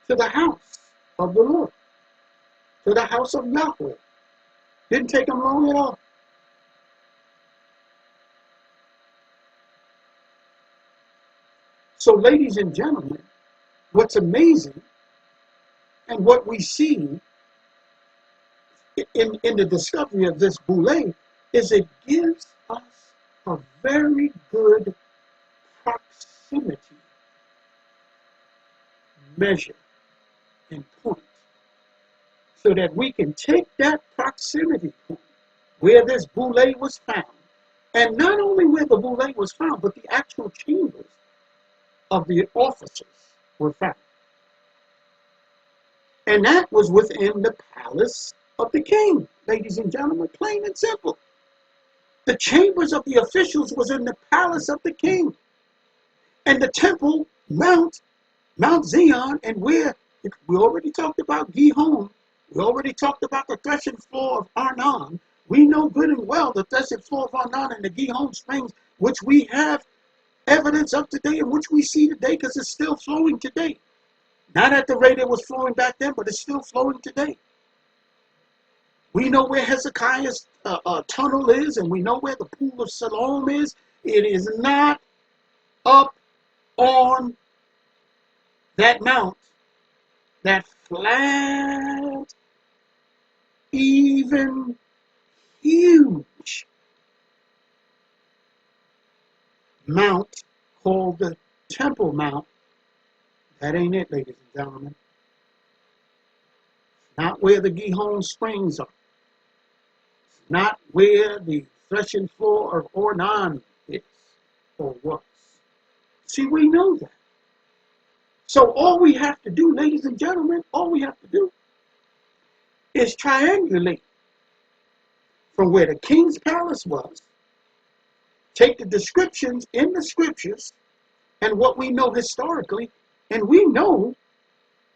to the house of the Lord, to the house of Yahweh. Didn't take him long at all. So, ladies and gentlemen, what's amazing and what we see in the discovery of this boule is it gives us a very good proximity measure and point so that we can take that proximity point where this boule was found, and not only where the boule was found, but the actual chambers of the officers were found. And that was within the palace of the king, ladies and gentlemen, plain and simple. The chambers of the officials was in the palace of the king. And the Temple Mount Zion, and where we already talked about Gihon, we already talked about the threshing floor of Arnon. We know good and well the threshing floor of Arnon and the Gihon springs, which we have evidence of today and which we see today because it's still flowing today. Not at the rate it was flowing back then, but it's still flowing today. We know where Hezekiah's tunnel is, and we know where the pool of Siloam is. It is not up on that mount, that flat, even huge mount called the Temple Mount. That ain't it, ladies and gentlemen. Not where the Gihon Springs are. It's not where the threshing floor of Ornan is or was. See, we know that. So all we have to do, ladies and gentlemen, all we have to do is triangulate from where the king's palace was, take the descriptions in the scriptures and what we know historically, and we know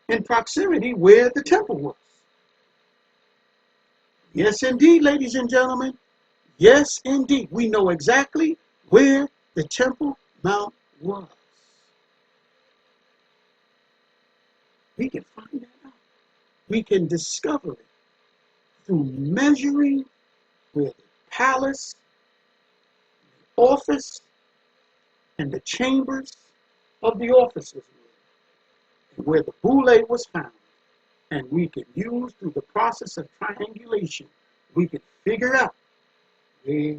in proximity where the temple was. Yes, indeed, ladies and gentlemen. Yes, indeed. We know exactly where the Temple Mount was. We can find that out. We can discover it through measuring where the palace, the office, and the chambers of the officers were, and where the boule was found. And we can use through the process of triangulation, we can figure out where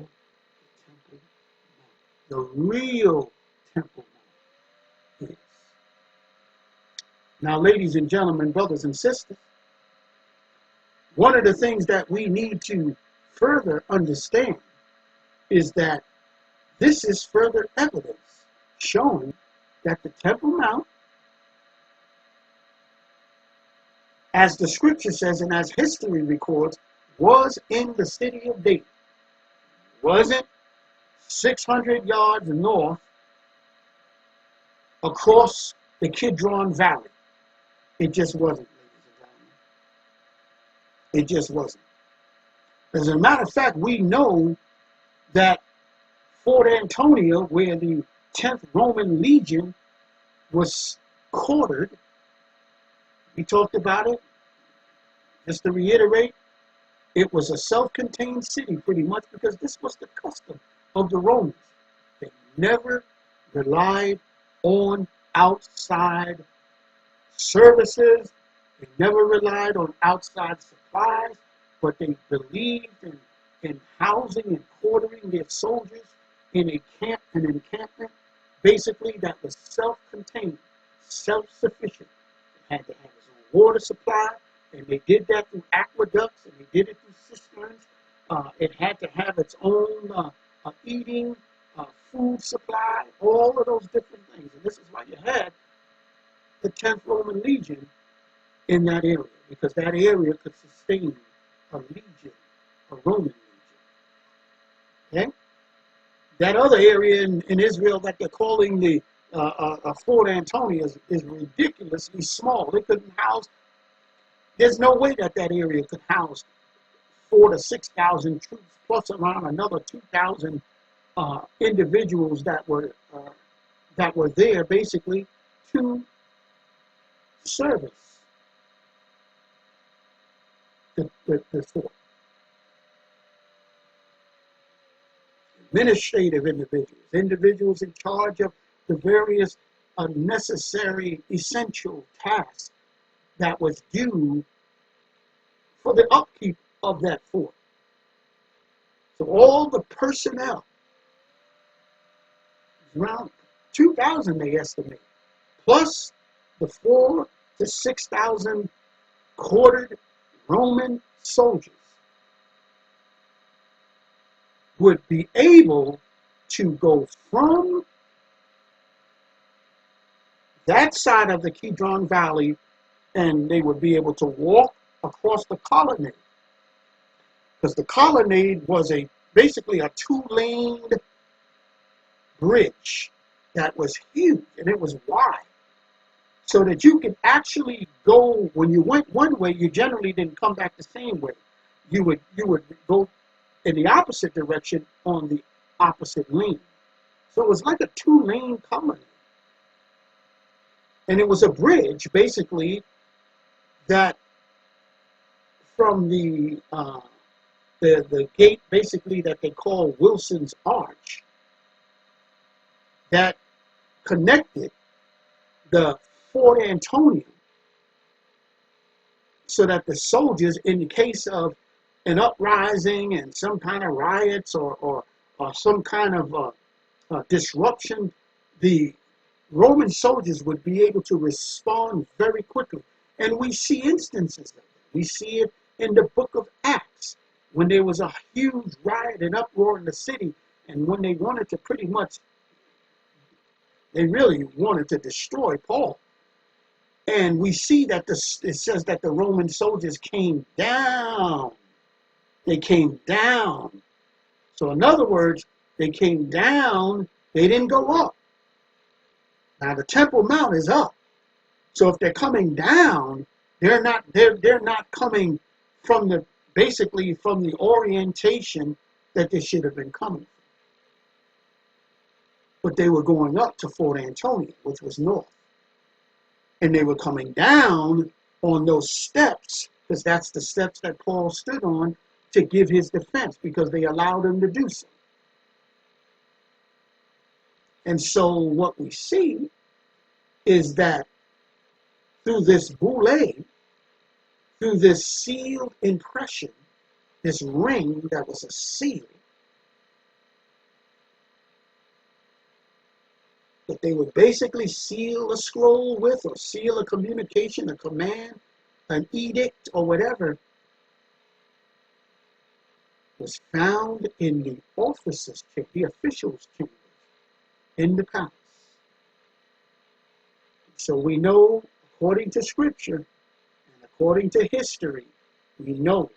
the real Temple Mount is. Now, ladies and gentlemen, brothers and sisters, one of the things that we need to further understand is that this is further evidence showing that the Temple Mount, as the scripture says and as history records, was in the city of David. Wasn't 600 yards north across the Kidron Valley. It just wasn't, ladies and gentlemen. It just wasn't. As a matter of fact, we know that Fort Antonia, where the 10th Roman Legion was quartered, we talked about it. Just to reiterate, it was a self-contained city pretty much because this was the custom of the Romans. They never relied on outside services. They never relied on outside supplies, but they believed in housing and quartering their soldiers in an encampment, basically that was self-contained, self-sufficient. It had to have its own water supply, and they did that through aqueducts, and they did it through cisterns. It had to have its own eating, food supply, all of those different things. And this is why you had the 10th Roman Legion in that area, because that area could sustain a legion, a Roman legion. Okay? That other area in Israel that they're calling the Fort Antonia is ridiculously small. It couldn't house, there's no way that area could house 4,000 to 6,000 troops, plus around another 2,000 individuals that were there basically to service the fort. Administrative individuals in charge of the various necessary, essential tasks that was due for the upkeep of that fort. So all the personnel, around 2,000 they estimate, plus the 4,000 to 6,000 quartered Roman soldiers, would be able to go from that side of the Kidron Valley, and they would be able to walk across the colonnade, because the colonnade was basically a two-laned bridge that was huge, and it was wide, so that you could actually go, when you went one way, you generally didn't come back the same way. You would go in the opposite direction on the opposite lane. So it was like a two-lane colonnade. And it was a bridge, basically, that from the gate, basically, that they call Wilson's Arch, that connected the Fort Antonia, so that the soldiers, in case of an uprising and some kind of riots or some kind of disruption, the Roman soldiers would be able to respond very quickly. And we see instances of it. We see it in the book of Acts, when there was a huge riot and uproar in the city, and when they wanted to pretty much, they really wanted to destroy Paul. And we see that it says that the Roman soldiers came down. They came down. So in other words, they came down, they didn't go up. Now the Temple Mount is up. So if they're coming down, they're not coming from the, basically from the orientation that they should have been coming from. But they were going up to Fort Antonia, which was north. And they were coming down on those steps, because that's the steps that Paul stood on to give his defense, because they allowed him to do so. And so what we see is that through this boule, through this sealed impression, this ring that was a seal, that they would basically seal a scroll with, or seal a communication, a command, an edict, or whatever, was found in the officers' chamber, the officials' chamber, in the palace. So we know, according to Scripture and according to history, we know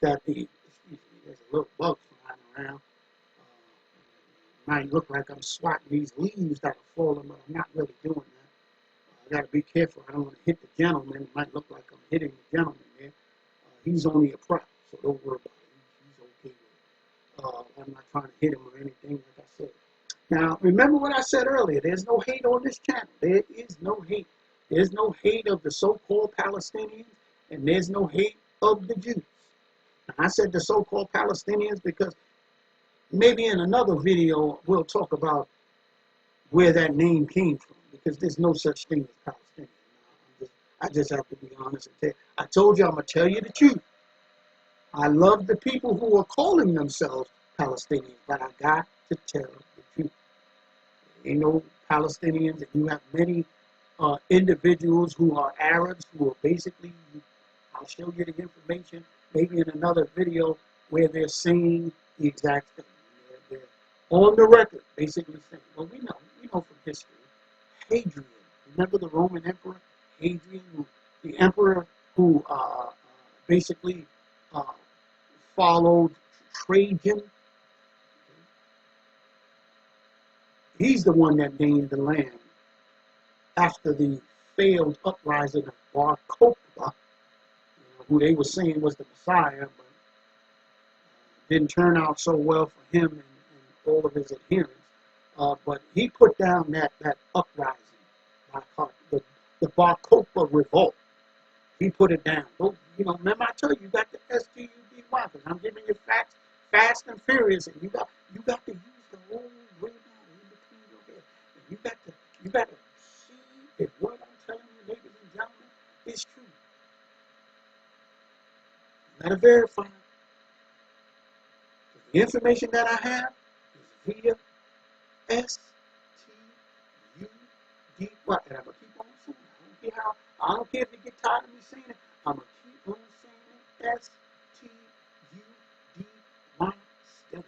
that there's a little bug flying around. Might look like I'm swatting these leaves that are falling, but I'm not really doing that. I got to be careful. I don't want to hit the gentleman. It might look like I'm hitting the gentleman there. He's only a prop, so don't worry about it. He's okay with it. I'm not trying to hit him or anything, like I said. Now, remember what I said earlier. There's no hate on this channel. There is no hate. There's no hate of the so-called Palestinians, and there's no hate of the Jews. Now, I said the so-called Palestinians because maybe in another video we'll talk about where that name came from, because there's no such thing as Palestinian. I just have to be honest and tell you. I told you I'm going to tell you the truth. I love the people who are calling themselves Palestinians, but I got to tell the truth. There ain't no Palestinians, and you have many individuals who are Arabs who are basically, I'll show you the information maybe in another video, where they're saying the exact thing. They're on the record basically saying, well, we know from history, Hadrian, remember the Roman emperor Hadrian, the emperor who basically followed Trajan? He's the one that named the land after the failed uprising of Bar Kokhba, who they were saying was the Messiah, but didn't turn out so well for him and all of his adherents. But he put down that uprising, the Bar Kokhba revolt. He put it down. Remember I told you, you got the STUDY, because I'm giving you facts, fast and furious, and you got to use the whole radar in between your head. And you got to see if what I'm telling you, ladies and gentlemen, is true. You got to verify. The information that I have is via STUDY. What? And I'm gonna keep on saying it. I don't care if you get tired of me saying it. I'm gonna keep on saying it. STUDY, my study.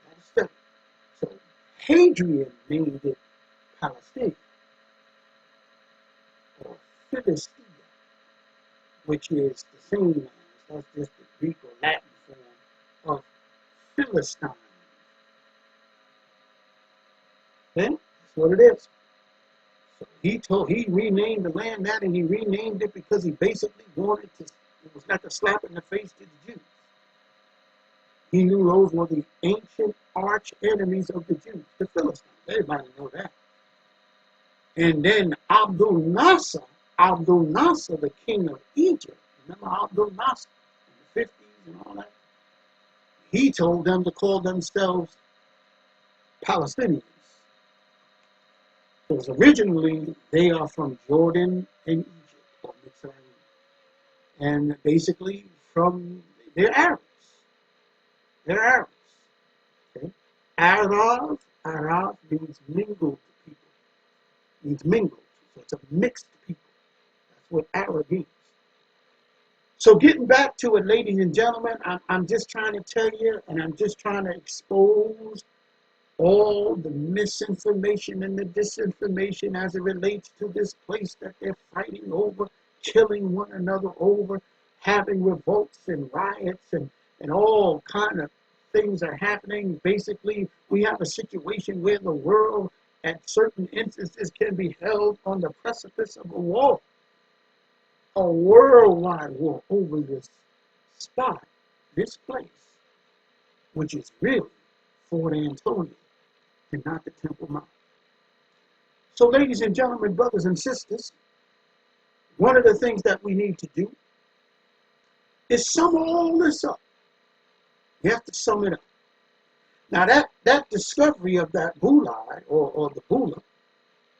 That's study. So Hadrian named it Palestine, or Philistia, which is the same as, that's just the Greek or Latin form of Philistine. Okay? That's what it is. So he renamed the land that, and he renamed it because he basically wanted to, it was like a slap in the face to the Jews. He knew those were the ancient arch enemies of the Jews, the Philistines. Everybody know that. And then Abdul Nasser, the king of Egypt, remember Abdul Nasser in the 50s and all that? He told them to call themselves Palestinians. Because originally they are from Jordan and Egypt, or Mitzrayim. And basically they're Arabs. They're Arabs. Okay? Arab means mingled people. Means mingled. So it's a mixed people. That's what Arab means. So getting back to it, ladies and gentlemen, I'm just trying to tell you, and I'm just trying to expose all the misinformation and the disinformation as it relates to this place that they're fighting over, killing one another over, having revolts and riots and all kind of things are happening. Basically, we have a situation where the world at certain instances can be held on the precipice of a worldwide war over this spot, this place, which is really Fort Antonia and not the Temple Mount. So, ladies and gentlemen, brothers and sisters, one of the things that we need to do is sum all this up. You have to sum it up. Now, that discovery of that bulai or the bula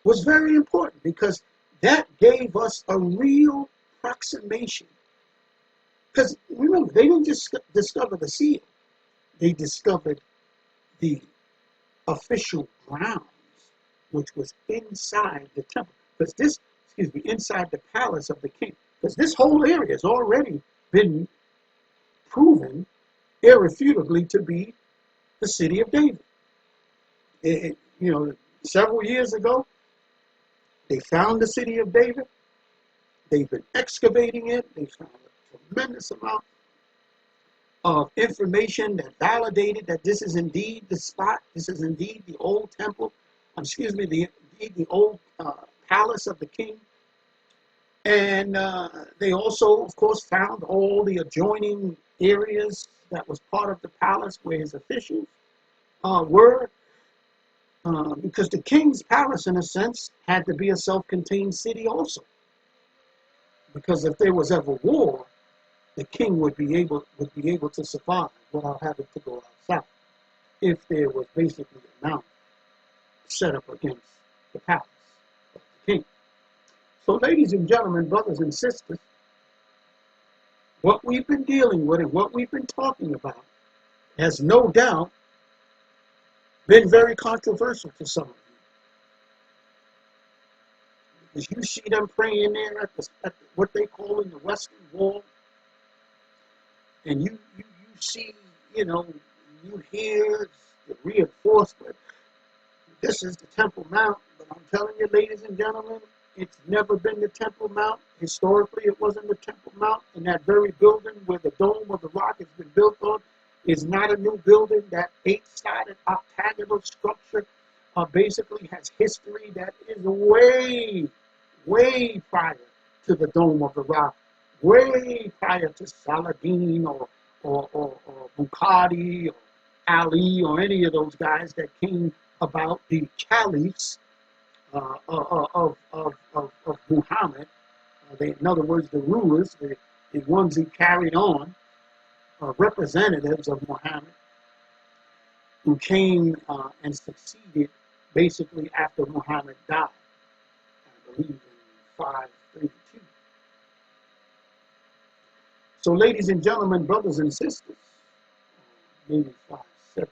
was very important because that gave us a real approximation. Because remember, they didn't just discover the seal, they discovered the official grounds, which was inside the temple. Because inside the palace of the king. Because this whole area has already been proven irrefutably to be the city of David. Several years ago, they found the city of David. They've been excavating it. They found a tremendous amount of information that validated that this is indeed the spot. This is indeed the old temple. The old palace of the king. And they also, of course, found all the adjoining areas that was part of the palace where his officials were. Because the king's palace, in a sense, had to be a self-contained city also. Because if there was ever war, the king would be able to survive without having to go outside. If there was basically a mountain set up against the palace of the king. So, ladies and gentlemen, brothers and sisters, what we've been dealing with and what we've been talking about has no doubt been very controversial to some of you. Because you see them praying there at what they call in the Western Wall, and you see, you hear the reinforcement. This is the Temple Mount, but I'm telling you, ladies and gentlemen, it's never been the Temple Mount. Historically, it wasn't the Temple Mount. And that very building where the Dome of the Rock has been built on is not a new building. That 8-sided octagonal structure basically has history that is way, way prior to the Dome of the Rock, way prior to Saladin or Bukhari or Ali or any of those guys that came about, the caliphs of Muhammad. In other words, the rulers, the ones who carried on, representatives of Muhammad, who came and succeeded basically after Muhammad died, I believe in 532. So, ladies and gentlemen, brothers and sisters, maybe 570.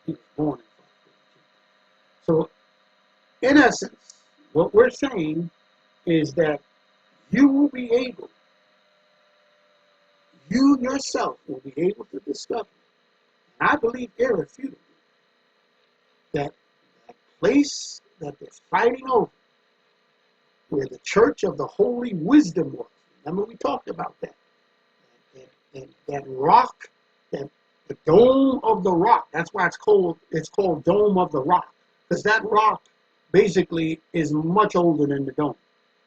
He was born in 532. So, in essence, what we're saying is that you yourself will be able to discover, and I believe irrefutably, that place that they're fighting over, where the Church of the Holy Wisdom was. Remember we talked about that. That rock, the Dome of the Rock. That's why it's called Dome of the Rock. Because that rock basically is much older than the dome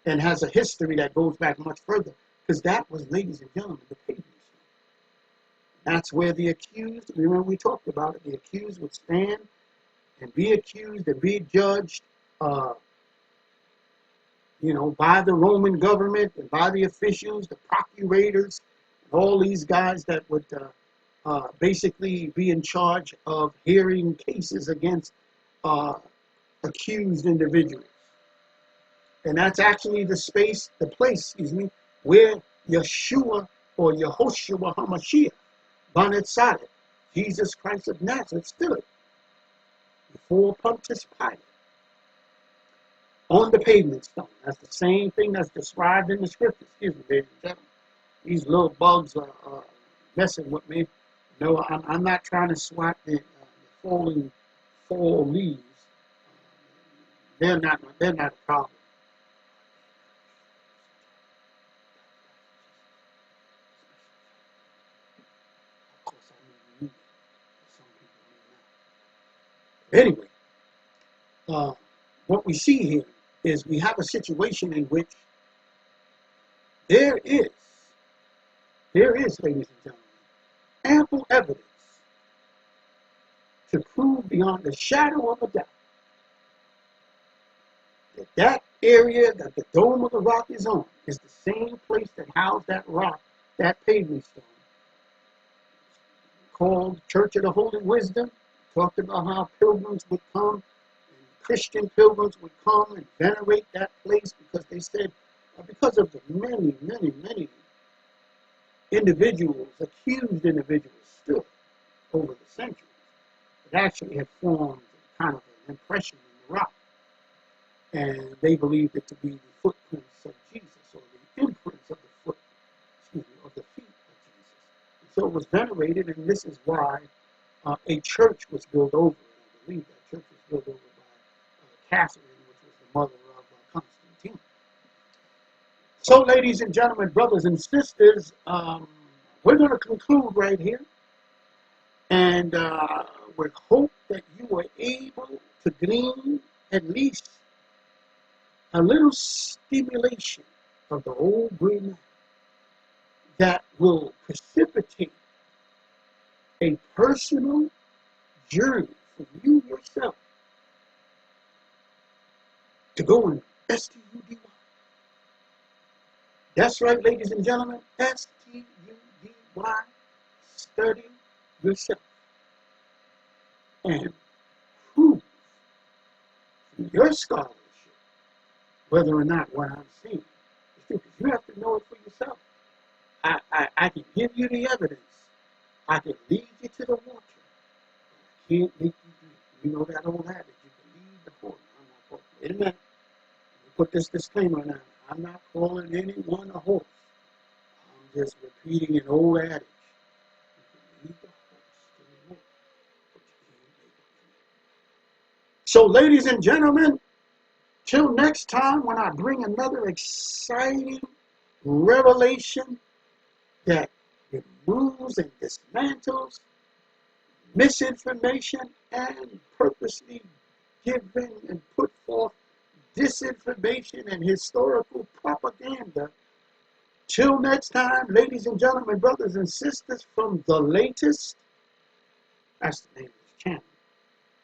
and has a history that goes back much further. Because that was, ladies and gentlemen, the pagans. That's where the accused, remember we talked about it, the accused would stand and be accused and be judged, uh, by the Roman government and by the officials, the procurators, and all these guys that would basically be in charge of hearing cases against uh, accused individuals. And that's actually the place, where Yeshua or Yehoshua HaMashiach, Banet Sadet, Jesus Christ of Nazareth, stood before Pontius Pilate on the pavement stone. That's the same thing that's described in the scriptures. Excuse me, ladies and gentlemen. These little bugs are messing with me. No, I'm not trying to swat the falling fall leaves. They're not a problem. Of course, I mean, some people may not. Anyway, what we see here is we have a situation in which there is, ladies and gentlemen, ample evidence to prove beyond the shadow of a doubt that area that the dome of the rock is on is the same place that housed that rock, that pavement stone, called Church of the Holy Wisdom. Talked about how pilgrims would come, and Christian pilgrims would come and venerate that place because they said, because of the many, many, many individuals, accused individuals, stood over the centuries, it actually had formed kind of an impression in the rock. And they believed it to be the footprints of Jesus, or the imprints of the of the feet of Jesus. And so it was venerated, and this is why a church was built over it. I believe that church was built over by Catherine, which was the mother of Constantine. So, ladies and gentlemen, brothers and sisters, we're going to conclude right here, and we hope that you were able to glean at least a little stimulation of the old gray man that will precipitate a personal journey for you yourself to go and STUDY. That's right, ladies and gentlemen, STUDY, study yourself and prove your scholarship whether or not what I'm saying is true. Because you have to know it for yourself. I can give you the evidence. I can lead you to the water. But I can't make you drink. You know that old adage, you can lead the horse. I'm not going. Wait a minute. Let me put this disclaimer now. I'm not calling anyone a horse. I'm just repeating an old adage. You can lead the horse to the water, but you can't make it drink. So, ladies and gentlemen, till next time when I bring another exciting revelation that removes and dismantles misinformation and purposely given and put forth disinformation and historical propaganda. Till next time, ladies and gentlemen, brothers and sisters, from the latest, that's the name of this channel.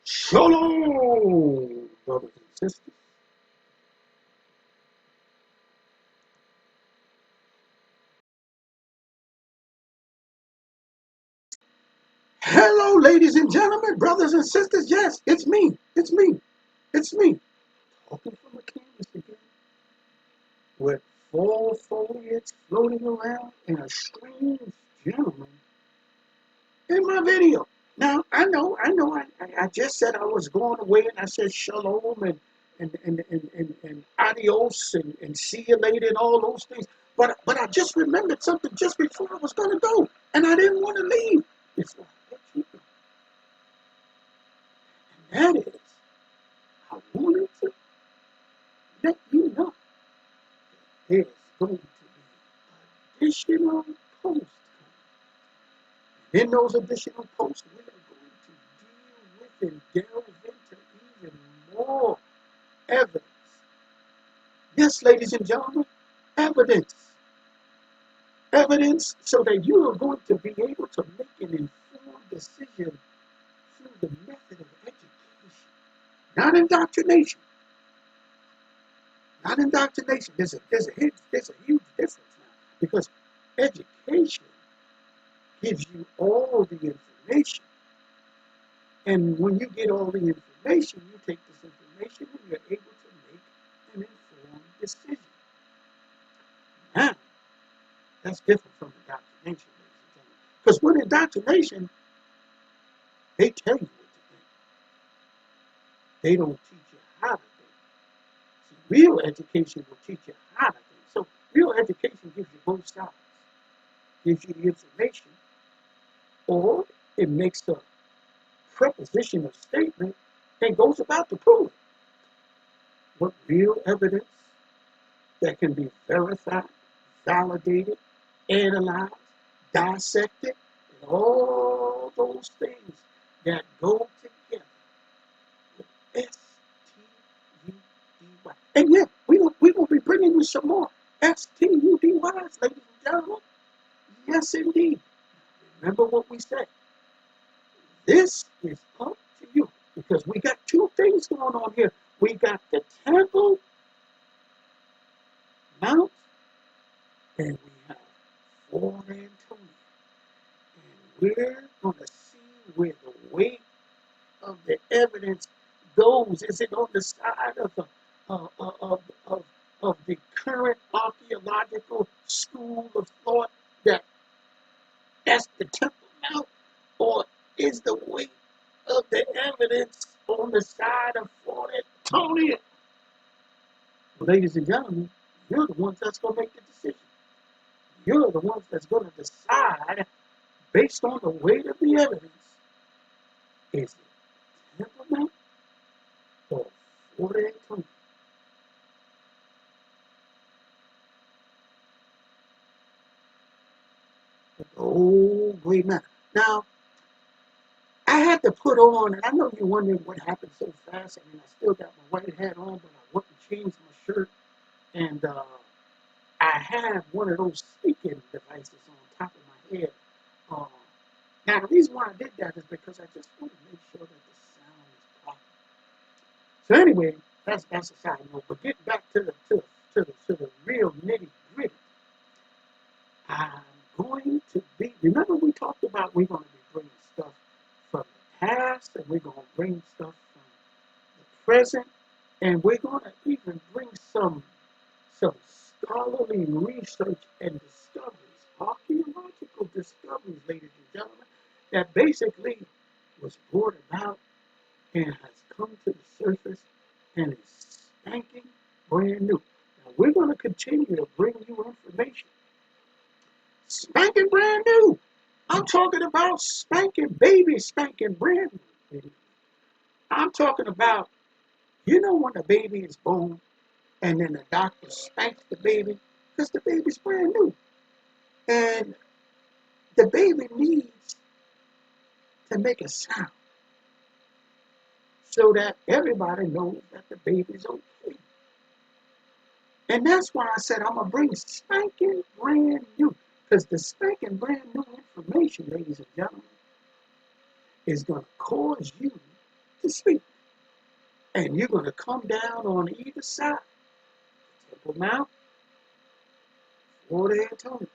Shalom, brothers and sisters. Hello, ladies and gentlemen, brothers and sisters. Yes, it's me. It's me. It's me. Talking from the canvas again. With fall foliage floating around and a strange gentleman in my video. Now, I know, I just said I was going away and I said shalom and adios and see you later and all those things. But I just remembered something just before I was going to go and I didn't want to leave. It's like, and that is, I wanted to let you know there's going to be additional posts. In those additional posts, we are going to deal with and delve into even more evidence. Yes, ladies and gentlemen, evidence. Evidence so that you are going to be able to make an informed decision through the method of education. Not indoctrination. Not indoctrination. There's a huge difference now because education gives you all the information. And when you get all the information, you take this information and you're able to make an informed decision. Now, that's different from indoctrination, ladies and gentlemen. Because with indoctrination, they tell you what to think. They don't teach you how to think. See, real education will teach you how to think. So real education gives you both sides. Gives you the information, or it makes a prepositional statement and goes about to prove it. What real evidence that can be verified, validated, analyzed, dissected, and all those things that go together with S-T-U-D-Y. And yeah, we will be bringing you some more S-T-U-D-Ys, ladies and gentlemen. Yes, indeed. Remember what we said. This is up to you because we got two things going on here. We got the Temple Mount and we have Fort Antonia. And we're going to see where the weight of the evidence goes. Is it on the side of the current archaeological school of thought that's the Temple Mount? Or is the weight of the evidence on the side of Fort Antonia? Ladies and gentlemen, you're the ones that's going to make the decision. You're the ones that's going to decide based on the weight of the evidence. Is it Temple Mount or Fort Antonia? Oh, great man. Now, I had to put on, and I know you're wondering what happened so fast. I mean, I still got my white hat on, but I wouldn't change my shirt. And I have one of those speaking devices on top of my head. Uh, Now, the reason why I did that is because I just want to make sure that the sound is proper. So anyway, that's a side note. But getting back to the real nitty gritty, I'm going to be. Remember, we talked about we're going to be bringing stuff from the past, and we're going to bring stuff from the present, and we're going to even bring some scholarly research and discoveries, archaeological discoveries, ladies and gentlemen, that basically was brought about and has come to the surface and is spanking brand new. Now, we're going to continue to bring you information. Spanking brand new. I'm talking about spanking baby, spanking brand new. I'm talking about, when the baby is born and then the doctor spanks the baby because the baby's brand new. And the baby needs to make a sound so that everybody knows that the baby's okay. And that's why I said I'm going to bring spanking brand new. Because the spanking brand new information, ladies and gentlemen, is going to cause you to speak. And you're going to come down on either side. Temple Mount, Fort Antonia.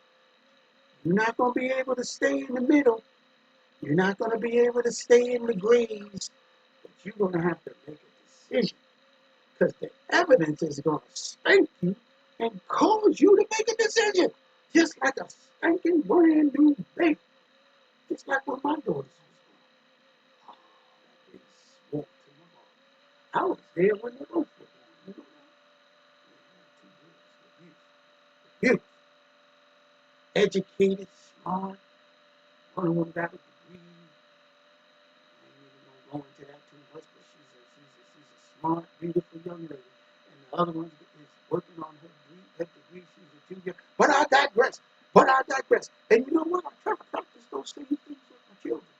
You're not going to be able to stay in the middle. You're not going to be able to stay in the grays. But you're going to have to make a decision. Because the evidence is going to spank you and cause you to make a decision. Just like a spanking brand new baby. Just like when my daughters was born. Oh, that baby swore to my heart. I was there when they both were born. You know that? They had 2 years. Educated, smart. One of them got a degree. I ain't even gonna go into that too much, but she's a smart, beautiful young lady. And the other one is working on her degree. She's a junior. But I digress. And you know what? I try to practice those same things with my children.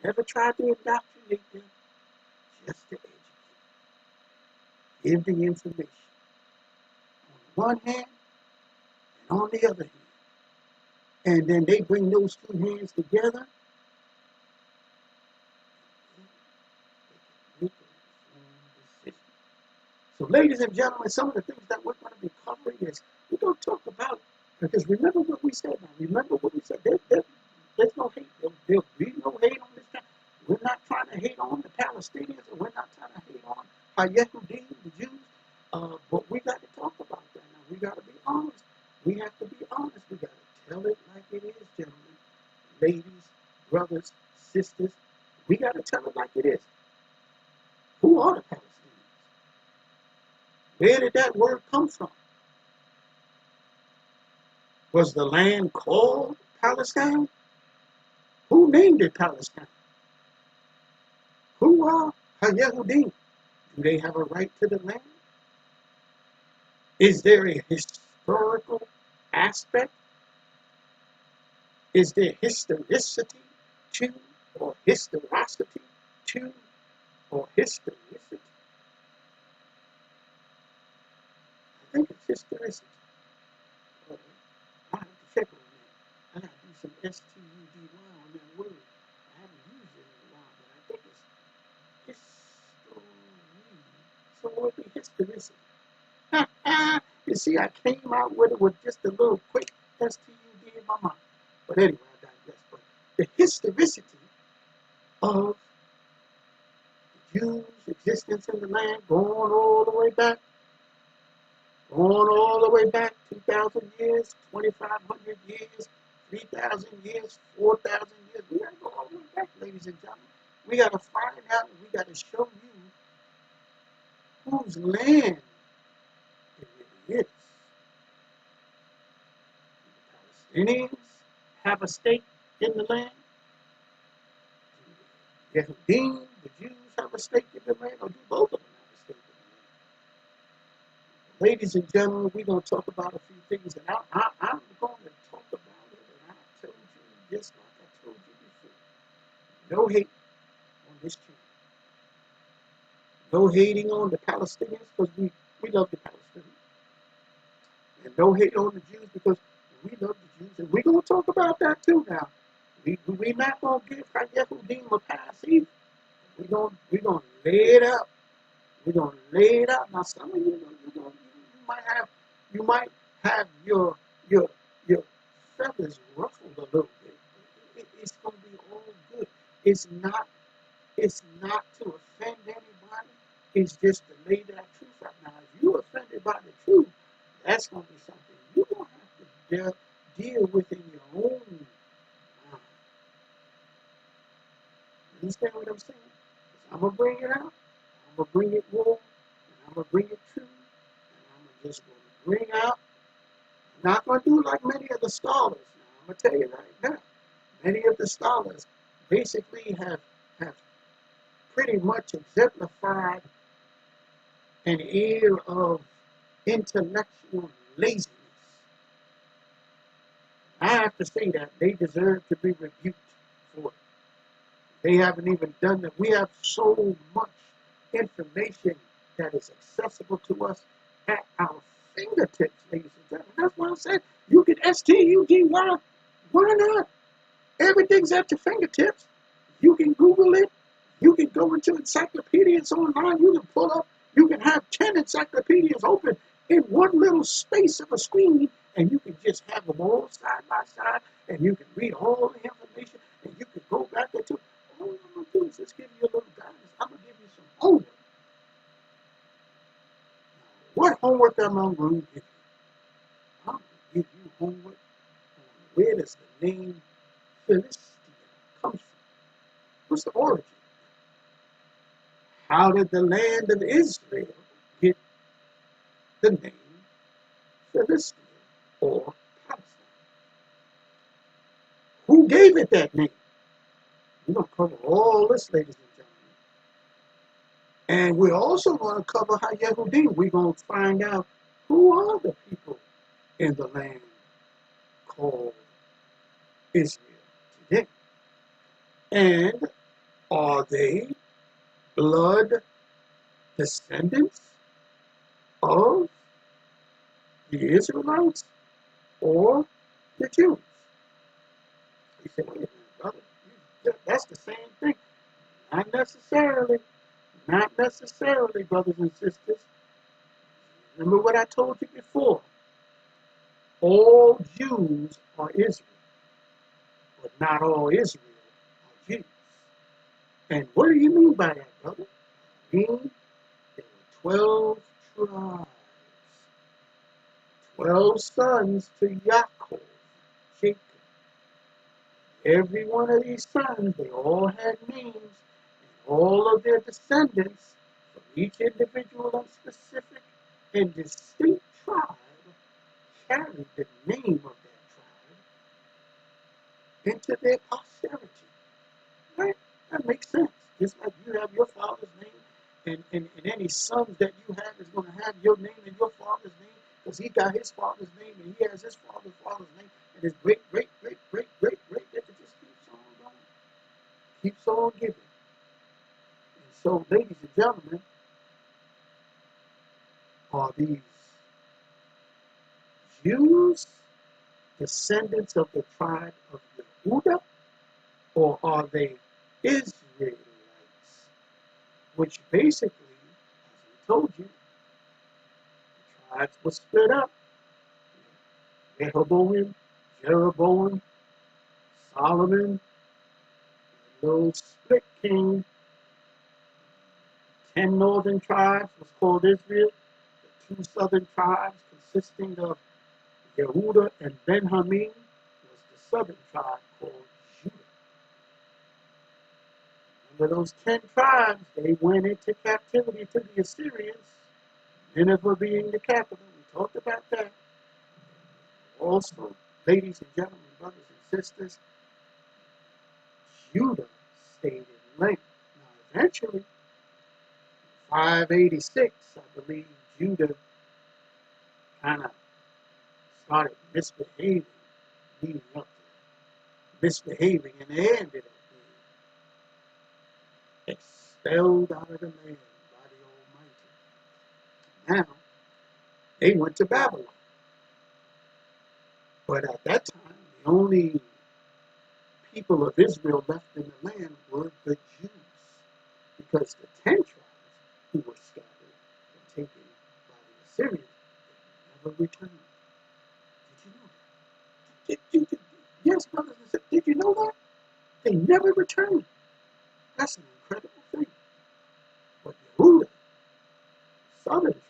Never try to indoctrinate them, just to educate. Give the information. On one hand and on the other hand. And then they bring those 2 hands together. They can make an So, ladies and gentlemen, some of the things that we're going to be covering is we're going to talk about, because remember what we said now. Remember what we said. There's no hate. There'll be no hate on this time. We're not trying to hate on the Palestinians, and we're not trying to hate on Yehudim, the Jews. But we got to talk about that now. We got to be honest. We have to be honest. We got to tell it like it is, gentlemen, ladies, brothers, sisters. We got to tell it like it is. Who are the Palestinians? Where did that word come from? Was the land called Palestine? Who named it Palestine? Who are Yehudim? Do they have a right to the land? Is there a historical aspect? Is there historicity to, or historicity to, or historicity? I think it's historicity. I have to check on that. I have to do some S-T-U-D-Y on that word. I haven't used it in a while, but I think it's history. So it would be historicity. You see, I came out with it with just a little quick S-T-U-D in my mind. But anyway, I digress. But the historicity of the Jews' existence in the land going all the way back, 2,000 years, 2,500 years, 3,000 years, 4,000 years. We got to go all the way back, ladies and gentlemen. We got to find out, and we got to show you whose land it really is. The Palestinians have a stake in the land. The Yehudim, the Jews, have a stake in the land, or do both of them have a stake in the land? Ladies and gentlemen, we're going to talk about a few things, and I'm going to talk about it, and I told you just like I told you before. No hate on this channel. No hating on the Palestinians, because we love the Palestinians. And no hate on the Jews, because we love the Jews. And we're going to talk about that too now. We're not going to give Yehudim a pass either. We're going to lay it out. We're going to lay it out. Now, some of you, you might have your feathers ruffled a little bit. It's going to be all good. It's not to offend anybody. It's just to lay that truth out. Now, if you're offended by the truth, that's going to be something you're going to have to deal with in your own mind. You understand what I'm saying? I'm going to bring it out. I'm going to bring it raw. And I'm going to bring it true. And I'm just going to bring out. I'm not going to do like many of the scholars. Now, I'm going to tell you right now. Many of the scholars basically have pretty much exemplified an air of intellectual laziness. I have to say that they deserve to be rebuked for it. They haven't even done that. We have so much information that is accessible to us at our fingertips, ladies and gentlemen. That's why I said you can S-T-U-D-Y. Why not? Everything's at your fingertips. You can Google it. You can go into encyclopedias online. You can pull up. You can have 10 encyclopedias open in one little space of a screen, and you can just have them all side by side, and you can read all the information, and you can go back there too. All I'm going to do is just give you a little guidance. I'm going to give you some homework. What homework am I going to give you? I'm going to give you homework on where does the name Philistia come from? What's the origin? How did the land of Israel get the name Philistia or Palestine? Who gave it that name? We're going to cover all this, ladies and gentlemen. And we're also going to cover Yehudim. We're going to find out who are the people in the land called Israel today. And are they blood descendants of the Israelites or the Jews? He said, wait a minute, brother, that's the same thing. Not necessarily, brothers and sisters. Remember what I told you before. All Jews are Israel, but not all Israel are Jews. And what do you mean by that, brother? I mean, there were 12 tribes, 12 sons to Yaakov, Jacob. Every one of these sons, they all had names, and all of their descendants from each individual and specific and distinct tribe carried the name of that tribe into their posterity. Right? That makes sense. Just like you have your father's name, and any sons that you have is going to have your name and your father's name, because he got his father's name and he has his father's name, and his great, great, great, great, great, great, it just keeps on going. Keeps on giving. And so, ladies and gentlemen, are these Jews descendants of the tribe of Yehuda, or are they Israelites? Which basically, as we told you, the tribes were split up. Rehoboam, Jeroboam, Solomon, those split king. 10 northern tribes was called Israel. The 2 southern tribes, consisting of Yehuda and Benjamin, was the southern tribe called Judah. Under those 10 tribes, they went into captivity to the Assyrians, Nineveh being the capital. We talked about that. Also, ladies and gentlemen, brothers and sisters, Judah stayed in land. Now, eventually, 586, I believe, Judah kind of started misbehaving, leading up to misbehaving, and they ended up being expelled out of the land by the Almighty. Now, they went to Babylon. But at that time, the only people of Israel left in the land were the Jews, because the 10 tribes who were scattered and taken by the Assyrians never returned. Did you know that? Yes, brothers and sisters, did you know that? They never returned. That's an incredible thing. But Yehuda, southern tribe,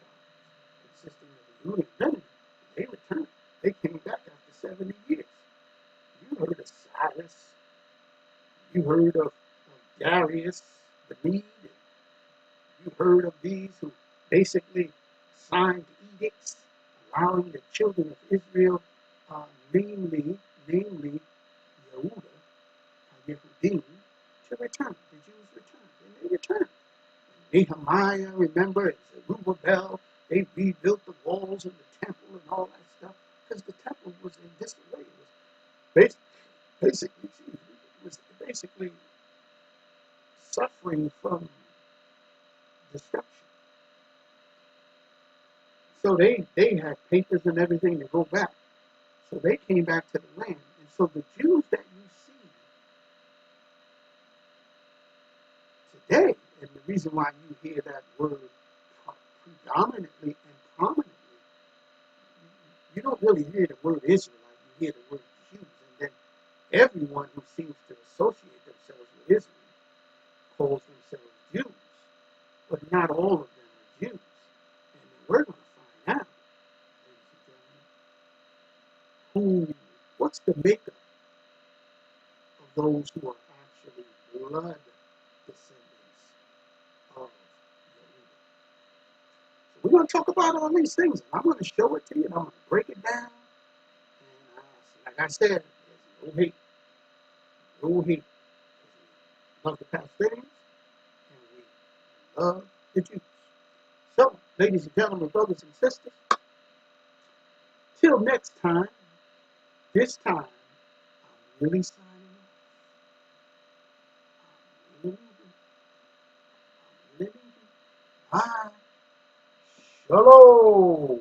consisting of Yehuda and Benjamin, they returned. They came back after 70 years. You heard of Cyrus. You heard of Darius, the Mede. You heard of these who basically signed edicts allowing the children of Israel, namely Yehuda, Yehudim, to return. The Jews returned, and they returned. Nehemiah, remember, and Zerubbabel, they rebuilt the walls of the temple and all that stuff, because the temple was in disarray. It was basically suffering from destruction. So they had papers and everything to go back. So they came back to the land. And so the Jews that you see today, and the reason why you hear that word predominantly and prominently, you don't really hear the word Israelite, you hear the word Jews. And then everyone who seems to associate themselves with Israel calls themselves Jews. But not all of them are Jews. And we're going to find out, ladies and gentlemen, what's the makeup of those who are actually blood descendants of Yehuda. So we're going to talk about all these things. I'm going to show it to you, and I'm going to break it down. And like I said, there's no hate. No hate. We love the Palestinians, and we love the Jews. So, ladies and gentlemen, brothers and sisters, till next time, this time, I'm really signing off. I'm really leaving. Bye. Shalom.